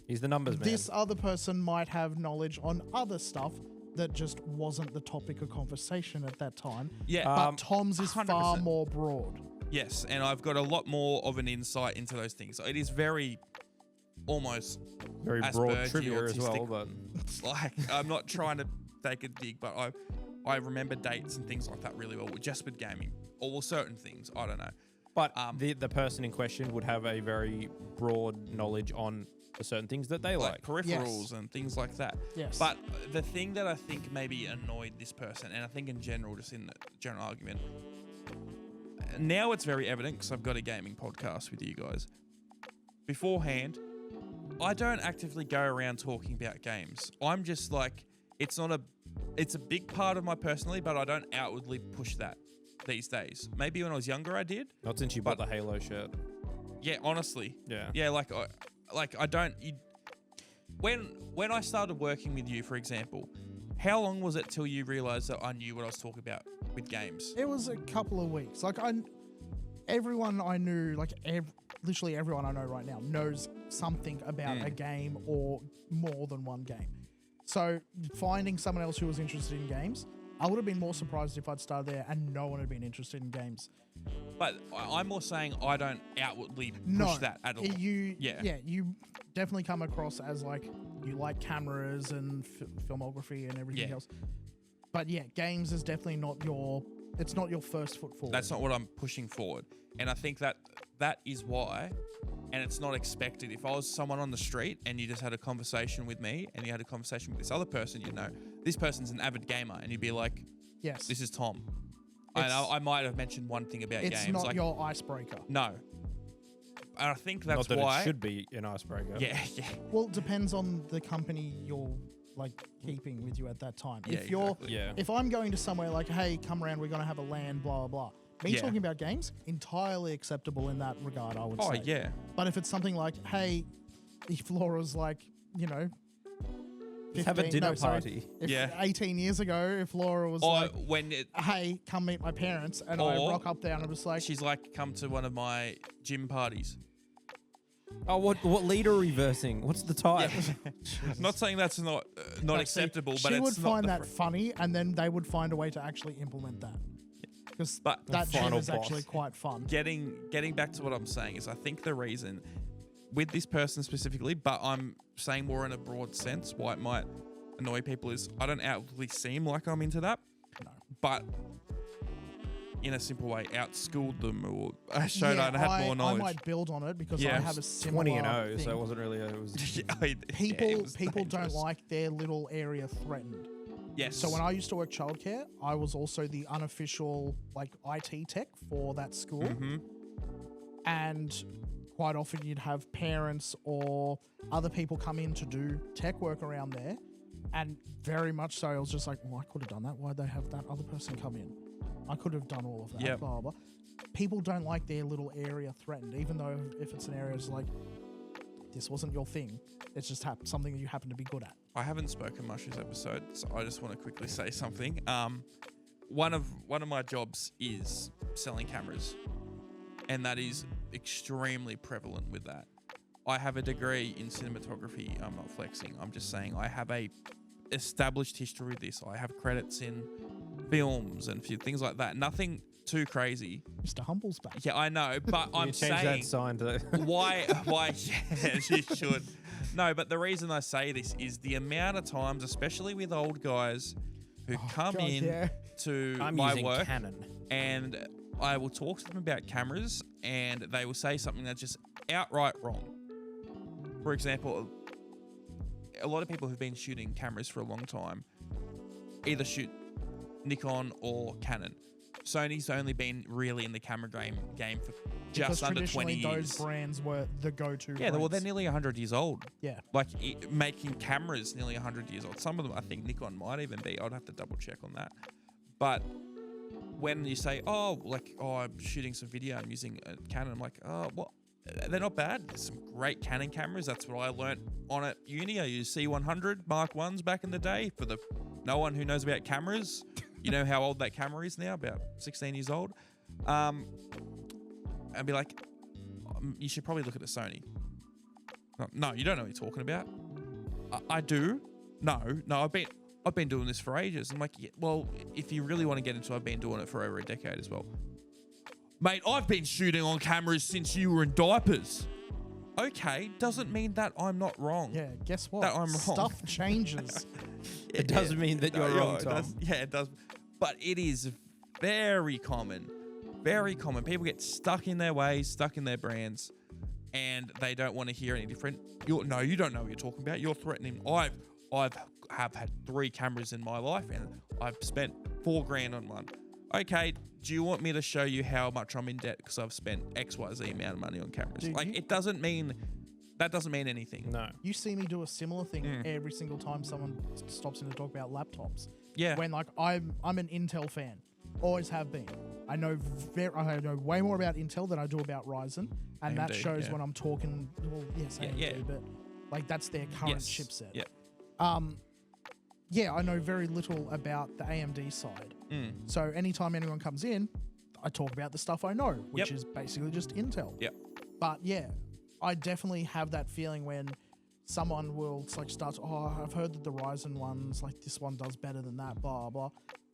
C: He's the numbers man.
B: This other person might have knowledge on other stuff that just wasn't the topic of conversation at that time.
A: Yeah,
B: but Tom's is
A: 100%.
B: far more broad.
A: Yes, and I've got a lot more of an insight into those things. It is very, almost
C: very broad trivia as well. But
A: like, I'm not trying to take a dig, but I remember dates and things like that really well, just with gaming, or certain things. I don't know.
C: But the person in question would have a very broad knowledge on the certain things that they like.
A: Peripherals and things like that.
B: Yes.
A: But the thing that I think maybe annoyed this person, and I think in general, just in the general argument, now it's very evident because I've got a gaming podcast with you guys. Beforehand, I don't actively go around talking about games. I'm just like, it's a big part of my personality, but I don't outwardly push that these days. Maybe when I was younger I did.
C: Not since you bought the Halo shirt.
A: Yeah, honestly.
C: Yeah.
A: Yeah, I don't. When I started working with you, for example, how long was it till you realized that I knew what I was talking about with games?
B: It was a couple of weeks. Like everyone I knew, like literally everyone I know right now knows something about a game or more than one game. So finding someone else who was interested in games, I would have been more surprised if I'd started there and no one had been interested in games.
A: But I'm more saying I don't outwardly push that at all.
B: You definitely come across as like you like cameras and filmography and everything else. But yeah, games is definitely not your first foot forward.
A: That's not what I'm pushing forward. And I think that is why, and it's not expected. If I was someone on the street and you just had a conversation with me and you had a conversation with this other person, you'd know this person's an avid gamer, and you'd be like,
B: yes,
A: this is Tom. I might have mentioned one thing about games.
B: It's not like, your icebreaker.
A: No. And I think that's
C: not that
A: why
C: it should be an icebreaker.
A: Yeah.
B: Well, it depends on the company you're like keeping with you at that time.
A: Yeah,
B: If I'm going to somewhere like, hey, come around, we're gonna have a LAN, blah blah blah. Me talking about games, entirely acceptable in that regard, I would say.
A: Oh yeah.
B: But if it's something like, hey, if Laura's like, 15,
C: have a dinner party.
B: 18 years ago, if Laura was hey, come meet my parents, and I rock up there and I'm just like,
A: she's like, come to one of my gym parties.
C: Oh, what lead are reversing? What's the type?
A: I'm not saying that's not acceptable, but
B: she
A: it's
B: would
A: not
B: find that funny, and then they would find a way to actually implement that. because
A: But
B: that gym
C: final
B: is actually
C: boss.
B: quite fun.
A: getting back to what I'm saying is I think the reason with this person specifically, but I'm saying more in a broad sense why it might annoy people is I don't outwardly seem like I'm into that,
B: No.
A: but in a simple way, outschooled them or showed I had more
B: I
A: knowledge.
B: might build on it because
A: Yeah.
B: I have a similar
C: 20-0,
B: thing.
C: so it wasn't really. It was.
B: People don't like their little area threatened.
A: Yes.
B: So when I used to work childcare, I was also the unofficial like IT tech for that school,
A: Mhm.
B: and quite often you'd have parents or other people come in to do tech work around there, and very much so I was just like, well, I could have done that. Why'd they have that other person come in? I could have done all of that.
A: Yep.
B: Blah, blah. People don't like their little area threatened, even though if it's an area it's like this wasn't your thing. It's just something that you happen to be good at.
A: I haven't spoken much this episode, so I just want to quickly say something. One of my jobs is selling cameras, and that is extremely prevalent with that. I have a degree in cinematography. I'm not flexing. I'm just saying I have a established history with this. I have credits in films and few things like that. Nothing too crazy.
B: Mr. Humble's back.
A: Yeah, I know, but I'm
C: You change
A: saying
C: that sign to.
A: why yeah, you should. No, but the reason I say this is the amount of times, especially with old guys who come
B: God,
A: in
B: yeah.
A: to
C: I'm
A: my
C: using
A: work
C: Canon.
A: and I will talk to them about cameras and they will say something that's just outright wrong. For example, a lot of people who've been shooting cameras for a long time either shoot Nikon or Canon. Sony's only been really in the camera game for just
B: Because
A: under 20
B: traditionally
A: years.
B: those brands were the go-to
A: Yeah, well, they're
B: brands.
A: nearly 100 years old.
B: Yeah.
A: Like making cameras nearly 100 years old. Some of them, I think Nikon might even be. I'd have to double check on that. But when you say, I'm shooting some video, I'm using a Canon, I'm like, oh, well, they're not bad. There's some great Canon cameras. That's what I learnt on at uni. I used C100 Mark 1s back in the day. For the no one who knows about cameras, you know how old that camera is now, about 16 years old. I'd be like, you should probably look at a Sony. No, you don't know what you're talking about. I do. No, I've been doing this for ages. I'm like, yeah, well, if you really want to get into it, I've been doing it for over a decade as well. Mate, I've been shooting on cameras since you were in diapers. Okay, doesn't mean that I'm not wrong.
B: Yeah, guess what?
A: That I'm wrong.
B: Stuff changes.
C: It doesn't mean that you're wrong, Tom.
A: It does. But it is very common. Very common. People get stuck in their ways, stuck in their brands, and they don't want to hear any different. You don't know what you're talking about. You're threatening. I've had 3 cameras in my life, and I've spent $4,000 on one. Okay, do you want me to show you how much I'm in debt because I've spent XYZ amount of money on cameras?
B: Dude,
A: That doesn't mean anything.
C: No.
B: You see me do a similar thing every single time someone stops in to talk about laptops.
A: Yeah.
B: When like I'm an Intel fan, always have been. I know way more about Intel than I do about Ryzen, and that
A: AMD,
B: shows
A: yeah.
B: when I'm talking. Well, yes, AMD,
A: yeah.
B: but like that's their current
A: Yes.
B: chipset.
A: Yeah.
B: Yeah, I know very little about the AMD side. So anytime anyone comes in, I talk about the stuff I know, which
A: Yep.
B: is basically just Intel.
A: Yep.
B: But yeah, I definitely have that feeling when someone will like start, I've heard that the Ryzen ones, like this one does better than that, blah, blah.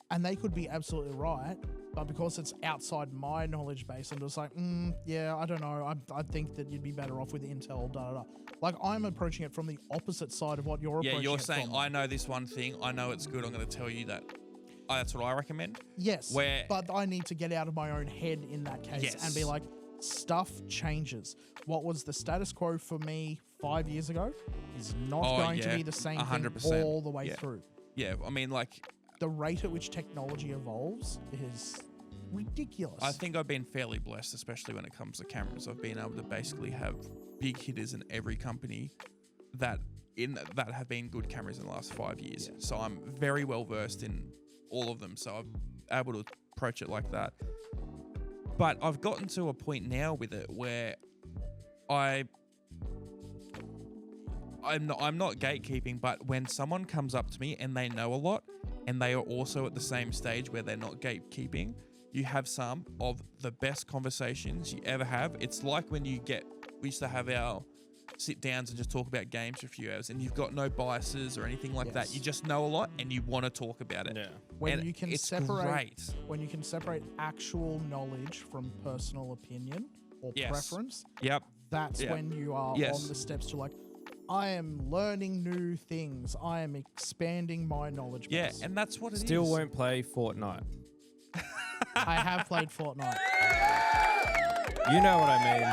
B: And they could be absolutely right. But because it's outside my knowledge base, I'm just like, yeah, I don't know. I think that you'd be better off with Intel, da, da, da. Like I'm approaching it from the opposite side of what you're approaching
A: Yeah, you're
B: it
A: saying,
B: from.
A: I know this one thing. I know it's good. I'm going to tell you that. That's what I recommend.
B: Yes,
A: Where-
B: but I need to get out of my own head in that case
A: Yes.
B: and be like, stuff changes. What was the status quo for me 5 years ago is not going to be the same
A: 100%.
B: thing all the way
A: Yeah.
B: through.
A: Yeah, I mean, like,
B: The rate at which technology evolves is ridiculous.
A: I think I've been fairly blessed, especially when it comes to cameras. I've been able to basically have big hitters in every company that have been good cameras in the last 5 years.
B: Yeah.
A: So I'm very well versed in all of them. So I'm able to approach it like that. But I've gotten to a point now with it where I'm not gatekeeping, but when someone comes up to me and they know a lot and they are also at the same stage where they're not gatekeeping, you have some of the best conversations you ever have. It's like when we used to have our sit-downs and just talk about games for a few hours, and you've got no biases or anything like that.
B: Yes.
A: You just know a lot, and you want to talk about it.
C: Yeah.
B: When
A: And
B: you can
A: it's
B: separate
A: great.
B: when you can separate actual knowledge from personal opinion or
A: Yes.
B: preference,
A: Yep.
B: that's
A: Yeah.
B: when you are
A: Yes.
B: on the steps to like, I am learning new things. I am expanding my knowledge
A: Yeah,
B: base.
A: and that's what it is.
C: Still won't play Fortnite.
B: I have played Fortnite.
C: You know what I mean.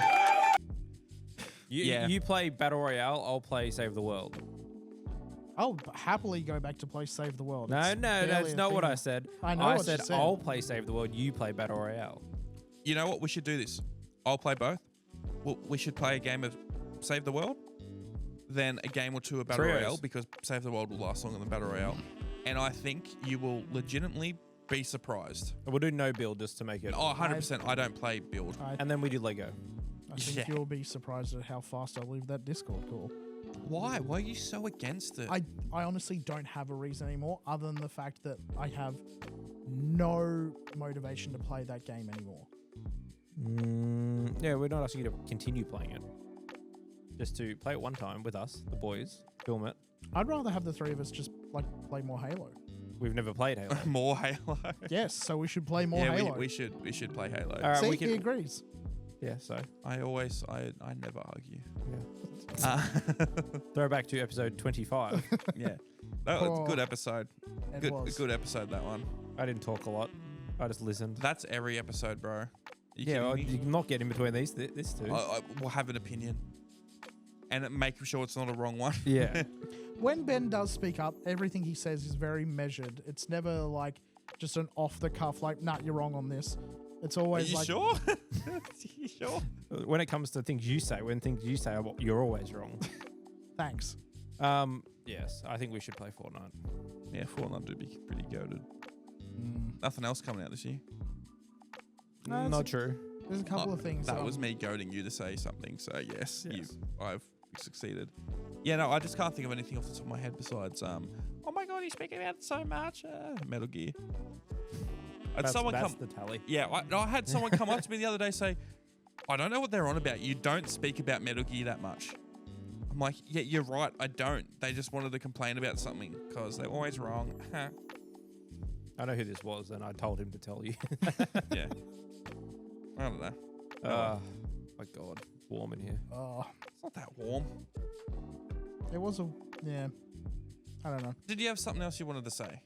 A: Yeah.
C: You play Battle Royale, I'll play Save the World.
B: I'll happily go back to play Save the World.
C: No,
B: It's barely
C: that's
B: a
C: not what
B: thing.
C: I said.
B: I know
C: I
B: what you
C: said
B: said.
C: I'll play Save the World, you play Battle Royale.
A: You know what? We should do this. I'll play both. Well, we should play a game of Save the World, then a game or two of Battle
C: Trios.
A: Royale, because Save the World will last longer than Battle Royale. And I think you will legitimately be surprised.
C: We'll do no build just to make it.
A: Oh, 100%. I don't play build.
C: And then we do Lego.
B: I think
A: Yeah.
B: you'll be surprised at how fast I leave that Discord call.
A: Why? Why are you so against it?
B: I honestly don't have a reason anymore other than the fact that I have no motivation to play that game anymore.
C: Yeah, we're not asking you to continue playing it. Just to play it one time with us, the boys, film it.
B: I'd rather have the three of us just like play more Halo.
C: We've never played Halo.
A: More Halo.
B: Yes, so we should play more
A: Yeah,
B: Halo.
A: we should play Halo.
C: All right,
B: See,
C: we
B: he
C: can.
B: agrees.
C: Yeah, so
A: I never argue.
C: yeah. Throwback to episode 25.
A: Yeah. That was
B: Oh,
A: a good episode.
B: It was.
A: Good episode, that one.
C: I didn't talk a lot. I just listened.
A: That's every episode, bro. You
C: Yeah, well,
A: kidding me?
C: you can not get in between these two.
A: I will have an opinion. And make sure it's not a wrong one.
C: Yeah.
B: When Ben does speak up, everything he says is very measured. It's never like just an off the cuff, like, nah, you're wrong on this. It's
A: Are
B: always
A: you
B: like,
A: sure? Are you sure?
C: When it comes to things you say, you're always wrong.
B: thanks.
C: Yes, I think we should play Fortnite.
A: Yeah, Fortnite would be pretty goated.
B: Mm.
A: Nothing else coming out this year.
B: No, it's
C: Not true.
B: There's a couple of things.
A: That was
B: I'm-
A: me goading you to say something. So yes,
C: Yes.
A: I've succeeded. Yeah, no, I just can't think of anything off the top of my head besides oh my god, he's speaking about it so much. Metal Gear. Had
C: That's
A: someone come.
C: the tally.
A: Yeah, I had someone come up to me the other day say, I don't know what they're on about. You don't speak about Metal Gear that much. I'm like, yeah, you're right. I don't. They just wanted to complain about something because they're always wrong.
C: I know who this was, and I told him to tell you.
A: Yeah. I don't know.
C: My God, it's warm in here.
A: It's not that warm.
B: It was a, yeah, I don't know.
A: Did you have something else you wanted to say?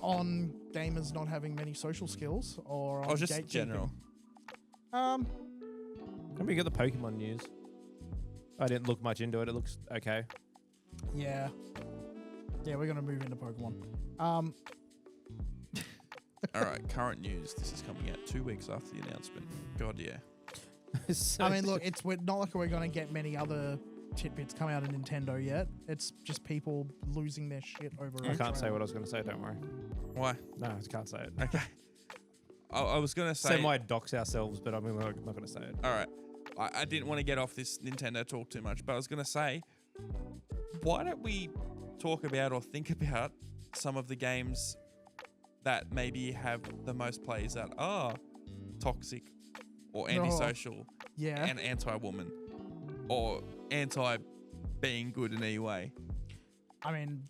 B: On gamers not having many social skills or on
A: Oh, just
B: gatekeeping.
A: general.
C: Can we get the Pokemon news? I didn't look much into it. It looks okay.
B: Yeah. Yeah, we're gonna move into Pokemon.
A: All right, current news. This is coming out 2 weeks after the announcement. God, yeah.
C: So-
B: I mean, look, we're not like we're gonna get many other tidbits come out of Nintendo yet. It's just people losing their shit over.
C: I can't say what I was going to say. Don't worry.
A: Why?
C: No, I can't say it.
A: Okay. I was going to say...
C: Say might dox ourselves, but I'm not going to say it.
A: All right. I didn't want to get off this Nintendo talk too much, but I was going to say, why don't we talk about or think about some of the games that maybe have the most players that are toxic or antisocial
B: Yeah.
A: and anti-woman or anti-being good in any way?
B: I mean,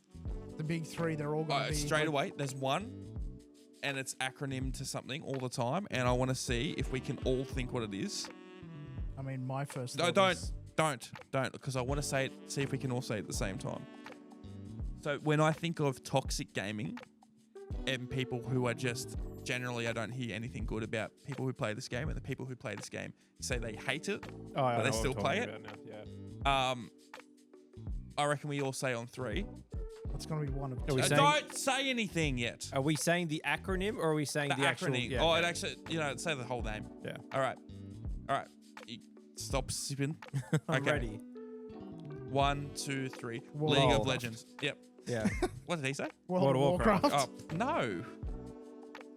B: the big three, they're all going to be
A: Straight
B: like,
A: away, there's one, and it's acronym to something all the time, and I want to see if we can all think what it is.
B: I mean, my first.
A: No,
B: thought is-
A: don't, because I want to say it, see if we can all say it at the same time. So when I think of toxic gaming and people who are just, generally I don't hear anything good about people who play this game, and the people who play this game say they hate it,
C: Oh, I
A: but
C: know
A: they
C: what
A: still
C: we're
A: play
C: talking
A: it.
C: about now. Yeah.
A: I reckon we all say on three.
B: It's going to be one of
C: Are
B: two.
C: we saying-
A: Don't say anything yet.
C: Are we saying the acronym or are we saying
A: The
C: the, actual?
A: acronym.
C: Yeah,
A: Oh,
C: okay.
A: it actually, say the whole name.
C: Yeah.
A: All right. You stop sipping.
C: I'm
A: Okay.
C: ready.
A: 1, 2, 3.
B: World
A: League
C: of
A: of Legends. Yep.
C: Yeah.
A: What did he say?
B: World of Warcraft.
A: Oh, no.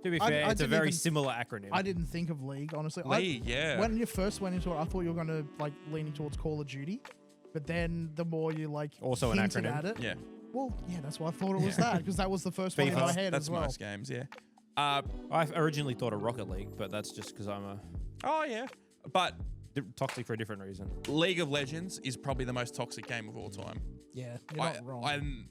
C: To be
B: I-
C: fair,
B: I
C: it's a
B: didn't
C: very
B: even-
C: similar acronym.
B: I didn't think of League, honestly.
A: League, yeah.
B: When you first went into it, I thought you were going to like leaning towards Call of Duty, but then the more you like
C: Also an
B: hinted
C: acronym.
B: at it,
A: Yeah.
B: well, yeah, that's why I thought it was that because that was the first one in my head
A: That's
B: as well.
A: most games, yeah.
C: I originally thought of Rocket League, but that's just because I'm a.
A: Oh, yeah. But
C: toxic for a different reason.
A: League of Legends is probably the most toxic game of all time.
B: Yeah, you're not wrong.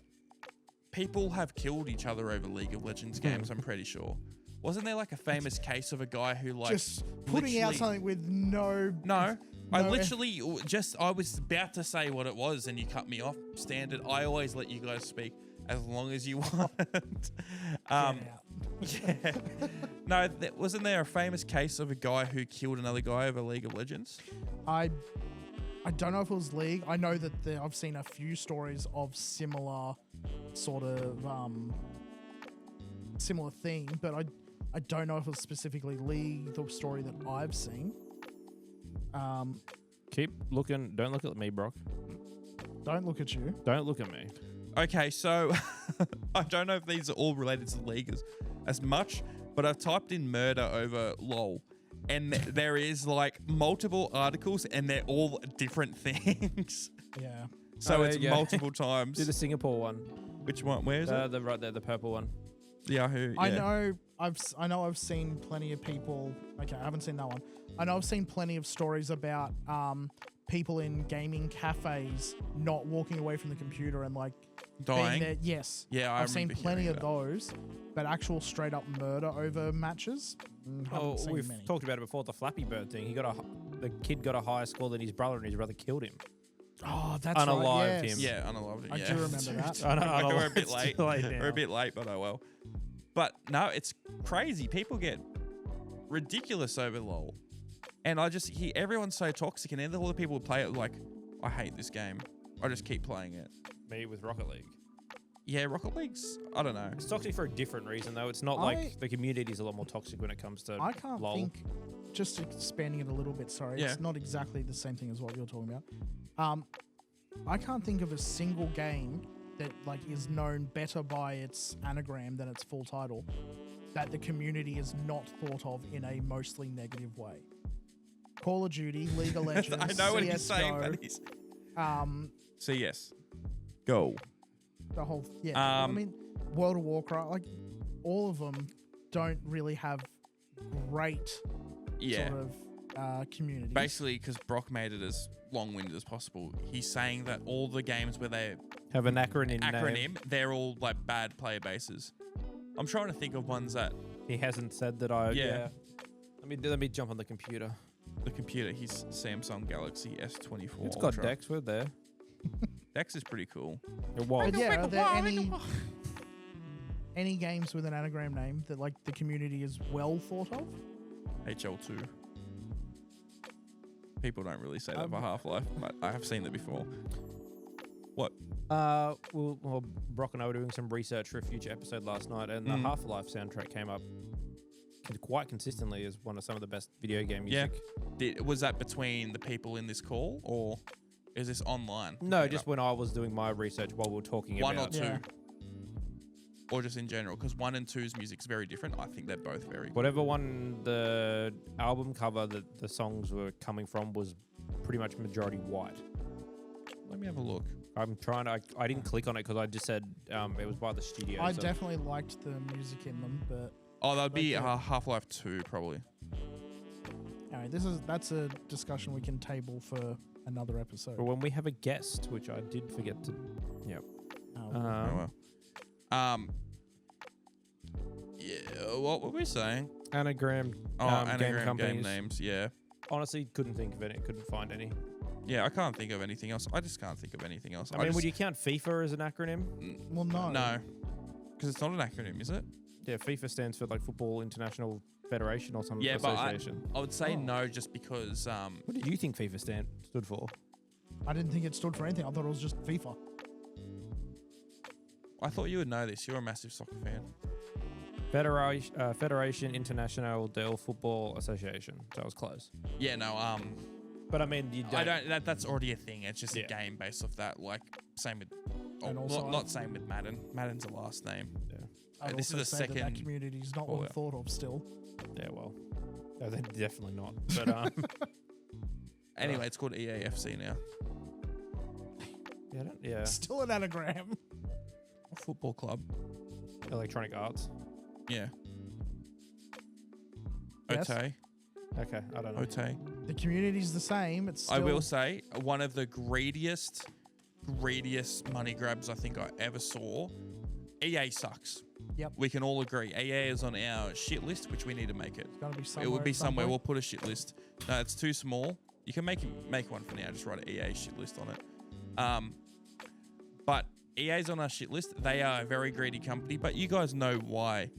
A: People have killed each other over League of Legends games, I'm pretty sure. Wasn't there like a famous case of a guy who like
B: just putting out something with no.
A: I literally I was about to say what it was and you cut me off. Standard. I always let you guys speak as long as you want. Yeah. No, wasn't there a famous case of a guy who killed another guy over League of Legends?
B: I don't know if it was League. I know that I've seen a few stories of similar sort of similar thing, but I don't know if it was specifically League, the story that I've seen.
C: Keep looking. Don't look at me, Brock.
B: Don't look at you.
C: Don't look at me.
A: Okay, so I don't know if these are all related to League as much, but I've typed in murder over LOL, and there is like multiple articles, and they're all different things.
B: Yeah.
A: So it's multiple times.
C: Do the Singapore one.
A: Which one? Where is it?
C: The right there, the purple one.
A: Yahoo.
B: I know I've seen plenty of people. Okay, I haven't seen that one. I know I've seen plenty of stories about people in gaming cafes not walking away from the computer and like
A: dying.
B: Being there. Yes.
A: Yeah,
B: I've seen plenty of those, but actual straight up murder over matches.
C: We've talked about it before. The Flappy Bird thing. The kid got a higher score than his brother, and his brother killed him.
B: Oh, that's
C: unalived
B: right. Yes.
C: him.
A: Yeah, unalived him.
B: I do remember that.
A: We're a bit late. We're a bit late, but oh well. But no, it's crazy. People get ridiculous over LOL. And I just hear everyone's so toxic, and then all the people who play it like, I hate this game. I just keep playing it.
C: Me with Rocket League.
A: Yeah, Rocket League's, I don't know.
C: It's toxic for a different reason, though. It's not like the community is a lot more toxic when it comes to
B: I can't
C: LOL.
B: think, just expanding it a little bit, sorry.
A: Yeah.
B: It's not exactly the same thing as what you're talking about. I can't think of a single game that like is known better by its anagram than its full title that the community is not thought of in a mostly negative way. Call of Duty, League of Legends,
A: I know what he's
B: CS:GO,
A: saying, but he's... So yes. Go.
B: The whole... Yeah. I mean, World of Warcraft, like, all of them don't really have great sort of community.
A: Basically, because Brock made it as long-winded as possible, he's saying that all the games where they
C: have an acronym name.
A: They're all like bad player bases. I'm trying to think of ones that...
C: He hasn't said that Let me jump on the computer.
A: The computer, he's Samsung Galaxy S24
C: It's got
A: Ultra.
C: Dex, we're there.
A: Dex is pretty cool.
C: It was.
B: But yeah, are there any games with an anagram name that like the community is well thought of?
A: HL2. People don't really say that for Half-Life, but I have seen that before. What?
C: Well, Brock and I were doing some research for a future episode last night, and the Half-Life soundtrack came up quite consistently as one of some of the best video game music.
A: Yeah. Was that between the people in this call, or is this online?
C: No, just when I was doing my research while we were talking
A: one
C: about...
A: or two?
B: Yeah.
A: Or just in general? Because 1 and 2's music's very different. I think they're both very good.
C: Whatever one the album cover that the songs were coming from was pretty much majority white.
A: Let me have a look.
C: I'm trying to... I didn't click on it because I just said it was by the studio.
B: I definitely liked the music in them, but...
A: Oh, that would be Half-Life 2, probably.
B: Anyway, that's a discussion we can table for another episode.
C: But when we have a guest, which I did forget to... Yep.
A: Yeah, what were we saying?
C: Anagram.
A: Anagram game names, yeah.
C: Honestly, couldn't think of any. Couldn't find any.
A: Yeah, I can't think of anything else. I just can't think of anything else.
C: I mean, would you count FIFA as an acronym?
B: Well, no.
A: No. Because it's not an acronym, is it?
C: Yeah, FIFA stands for like Football International Federation or something.
A: Yeah,
C: association.
A: but I would say no just because...
C: what did you think FIFA stood for?
B: I didn't think it stood for anything. I thought it was just FIFA.
A: I thought you would know this. You're a massive soccer fan.
C: Federation International del Football Association. So I was close.
A: Yeah, no,
C: But I mean, you don't...
A: I don't... That's already a thing. It's just a game based off that. Like, same with...
B: And also
A: not same with Madden. Madden's the last name.
C: Yeah.
A: This is the second...
B: That community is not well thought of still.
C: Yeah, well... No, they're definitely not. But
A: anyway, it's called EAFC now.
C: Yeah.
B: Still an anagram.
A: A football club.
C: Electronic Arts.
A: Yeah.
B: Yes.
A: Okay.
C: Okay, I don't know.
A: Otay.
B: The community's the same. It's
A: I
B: still,
A: will say one of the greediest money grabs I think I ever saw. EA sucks.
B: Yep.
A: We can all agree. EA is on our shit list, which we need to make it.
B: It's gotta be somewhere.
A: It would be
B: at some
A: somewhere.
B: point.
A: We'll put a shit list. No, it's too small. You can make one for now. Just write an EA shit list on it. But EA's on our shit list. They are a very greedy company, but you guys know why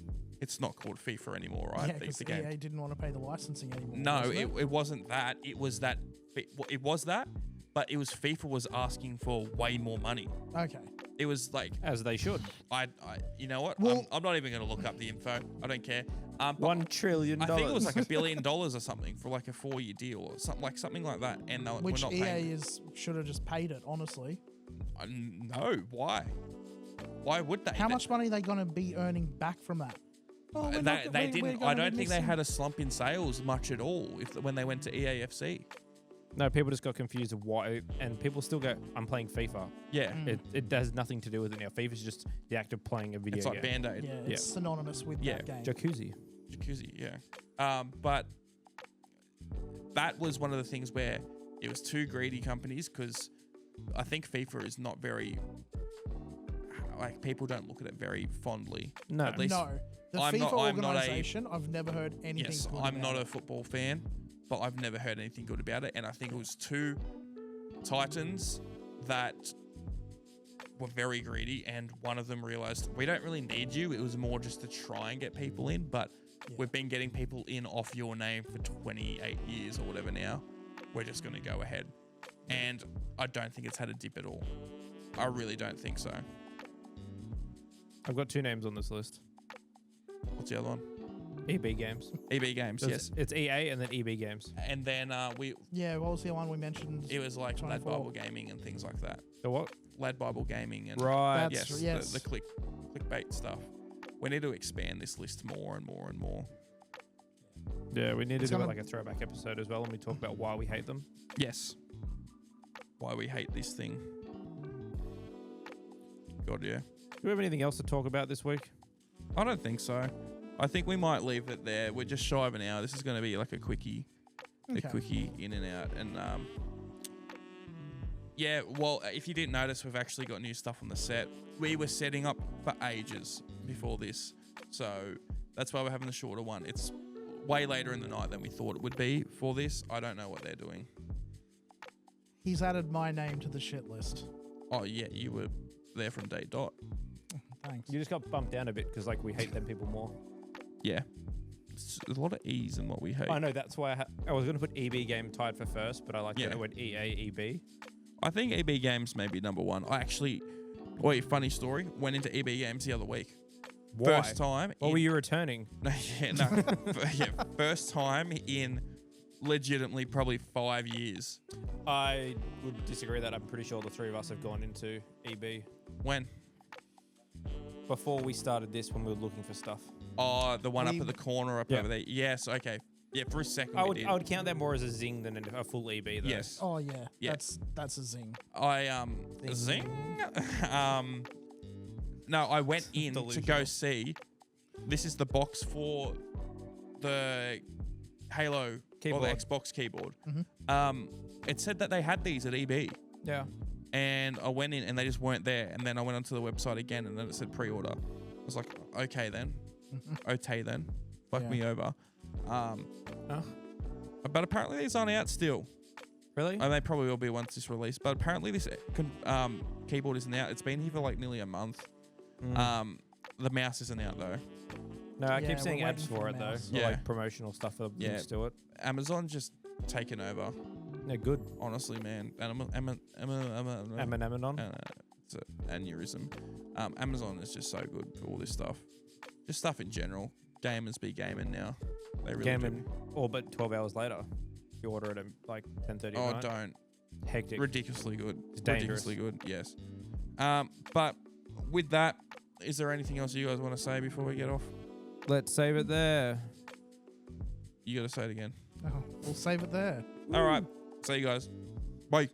A: it's not called FIFA anymore, right?
B: Yeah, because EA didn't want to pay the licensing anymore.
A: No,
B: wasn't
A: it wasn't that. It was that. It was that, but it was FIFA was asking for way more money.
B: Okay.
A: It was like,
C: As they should.
A: you know what?
B: Well-
A: I'm not even going to look up the info. I don't care. But
C: $1 trillion.
A: I think it was like $1 billion or something for like a 4-year deal or something like that. And we're
B: Which
A: not
B: EA
A: paying.
B: should have just paid it, honestly.
A: No, why? Why would they?
B: How much money are they going to be earning back from that? Oh, we're not-
A: They
B: we're
A: didn't.
B: gonna
A: I
B: be
A: don't think they
B: missing-
A: had a slump in sales much at all when they went to EAFC.
C: No, people just got confused of why, and people still go, I'm playing FIFA.
A: Yeah,
C: It has nothing to do with it now. FIFA's just the act of playing a video
A: it's like
C: game.
A: Band-Aid.
B: Yeah,
C: Yeah.
B: it's synonymous with
A: Yeah.
B: that game.
C: Jacuzzi.
A: Jacuzzi, yeah. But that was one of the things where it was two greedy companies because I think FIFA is not very, like, people don't look at it very fondly.
C: No.
A: At least,
B: No. The
A: I'm
B: FIFA
A: not a-
B: organization, I've never heard anything
A: yes,
B: good
A: I'm
B: about
A: not
B: it.
A: a football fan, but I've never heard anything good about it. And I think it was two titans that were very greedy, and one of them realized we don't really need you. It was more just to try and get people in, but we've been getting people in off your name for 28 years or whatever now. We're just going to go ahead. And I don't think it's had a dip at all. I really don't think so.
C: I've got 2 names on this list.
A: What's the other one?
C: EB Games.
A: EB Games,
C: So
A: yes.
C: It's EA and then EB Games.
A: And then
B: Yeah, what was the one we mentioned?
A: it was like Lad
B: 24.
A: Bible Gaming and things like that.
C: The what?
A: Lad Bible Gaming and
C: Right.
B: That's-
A: yes,
B: yes.
A: the clickbait stuff. We need to expand this list more and more and more.
C: Yeah, we need to
B: It's
C: do
B: gonna-
C: like a throwback episode as well, and we talk about why we hate them.
A: Yes. Why we hate this thing. God, yeah.
C: Do we have anything else to talk about this week?
A: I don't think so. I think we might leave it there. We're just shy of an hour. This is going to be like a quickie.
B: Okay.
A: A quickie in and out. And yeah, well, if you didn't notice, we've actually got new stuff on the set. We were setting up for ages before this. So that's why we're having the shorter one. It's way later in the night than we thought it would be for this. I don't know what they're doing.
B: He's added my name to the shit list.
A: Oh, yeah, you were there from day dot.
B: Thanks.
C: You just got bumped down a bit because like we hate them people more.
A: Yeah. It's a lot of E's in what we hate.
C: I know, that's why I was going to put EB Game tied for first, but I like
A: Yeah.
C: that it went EA, EB.
A: I think EB Games may be number one. I actually, funny story, went into EB Games the other week.
C: Why?
A: First time.
C: What were you returning?
A: First time in legitimately probably 5 years.
C: I would disagree that I'm pretty sure the 3 of us have gone into EB.
A: When?
C: Before we started this, when we were looking for stuff.
A: Oh, the one
B: We-
A: up at the corner up
C: Yeah.
A: over there. Yes, okay. Yeah, for a second
C: I
A: we
C: would
A: did.
C: I would count that more as a zing than a full EB though.
A: Yes.
B: Oh yeah,
A: Yeah.
B: that's a zing.
A: Zing. No, I went in to go
C: Delusional.
A: see. This is the box for the Halo
C: Keyboard.
A: or the Xbox keyboard.
B: Mhm.
A: It said that they had these at EB,
C: Yeah.
A: and I went in and they just weren't there. And then I went onto the website again, and then it said pre-order. I was like, okay then, okay then, fuck
B: Yeah.
A: me over.
C: Huh?
A: But apparently these aren't out still.
C: Really?
A: And they probably will be once this released. But apparently this keyboard isn't out. It's been here for like nearly a month. The mouse isn't out though.
C: No, I
B: Yeah,
C: keep seeing
B: we're
C: ads
B: waiting
C: for
B: for
C: it
B: the
C: though.
B: mouse.
C: Or,
A: Yeah.
C: like promotional stuff for
A: Yeah.
C: links to it.
A: Amazon just taken over.
C: Yeah, good.
A: Honestly, man.
C: Amanon.
A: It's an aneurysm. Amazon is just so good for all this stuff. Just stuff in general. Gamers be gaming now. They really
C: Gaming,
A: do.
C: all but 12 hours later. If you order it at like 10:30
A: Oh,
C: at night.
A: don't.
C: Hectic.
A: Ridiculously good.
C: It's dangerous.
A: Ridiculously good, yes. But with that, is there anything else you guys want to say before we get off?
C: Let's save it there.
A: You got to say it again.
B: Oh, we'll save it there.
A: All right. See you guys. Bye.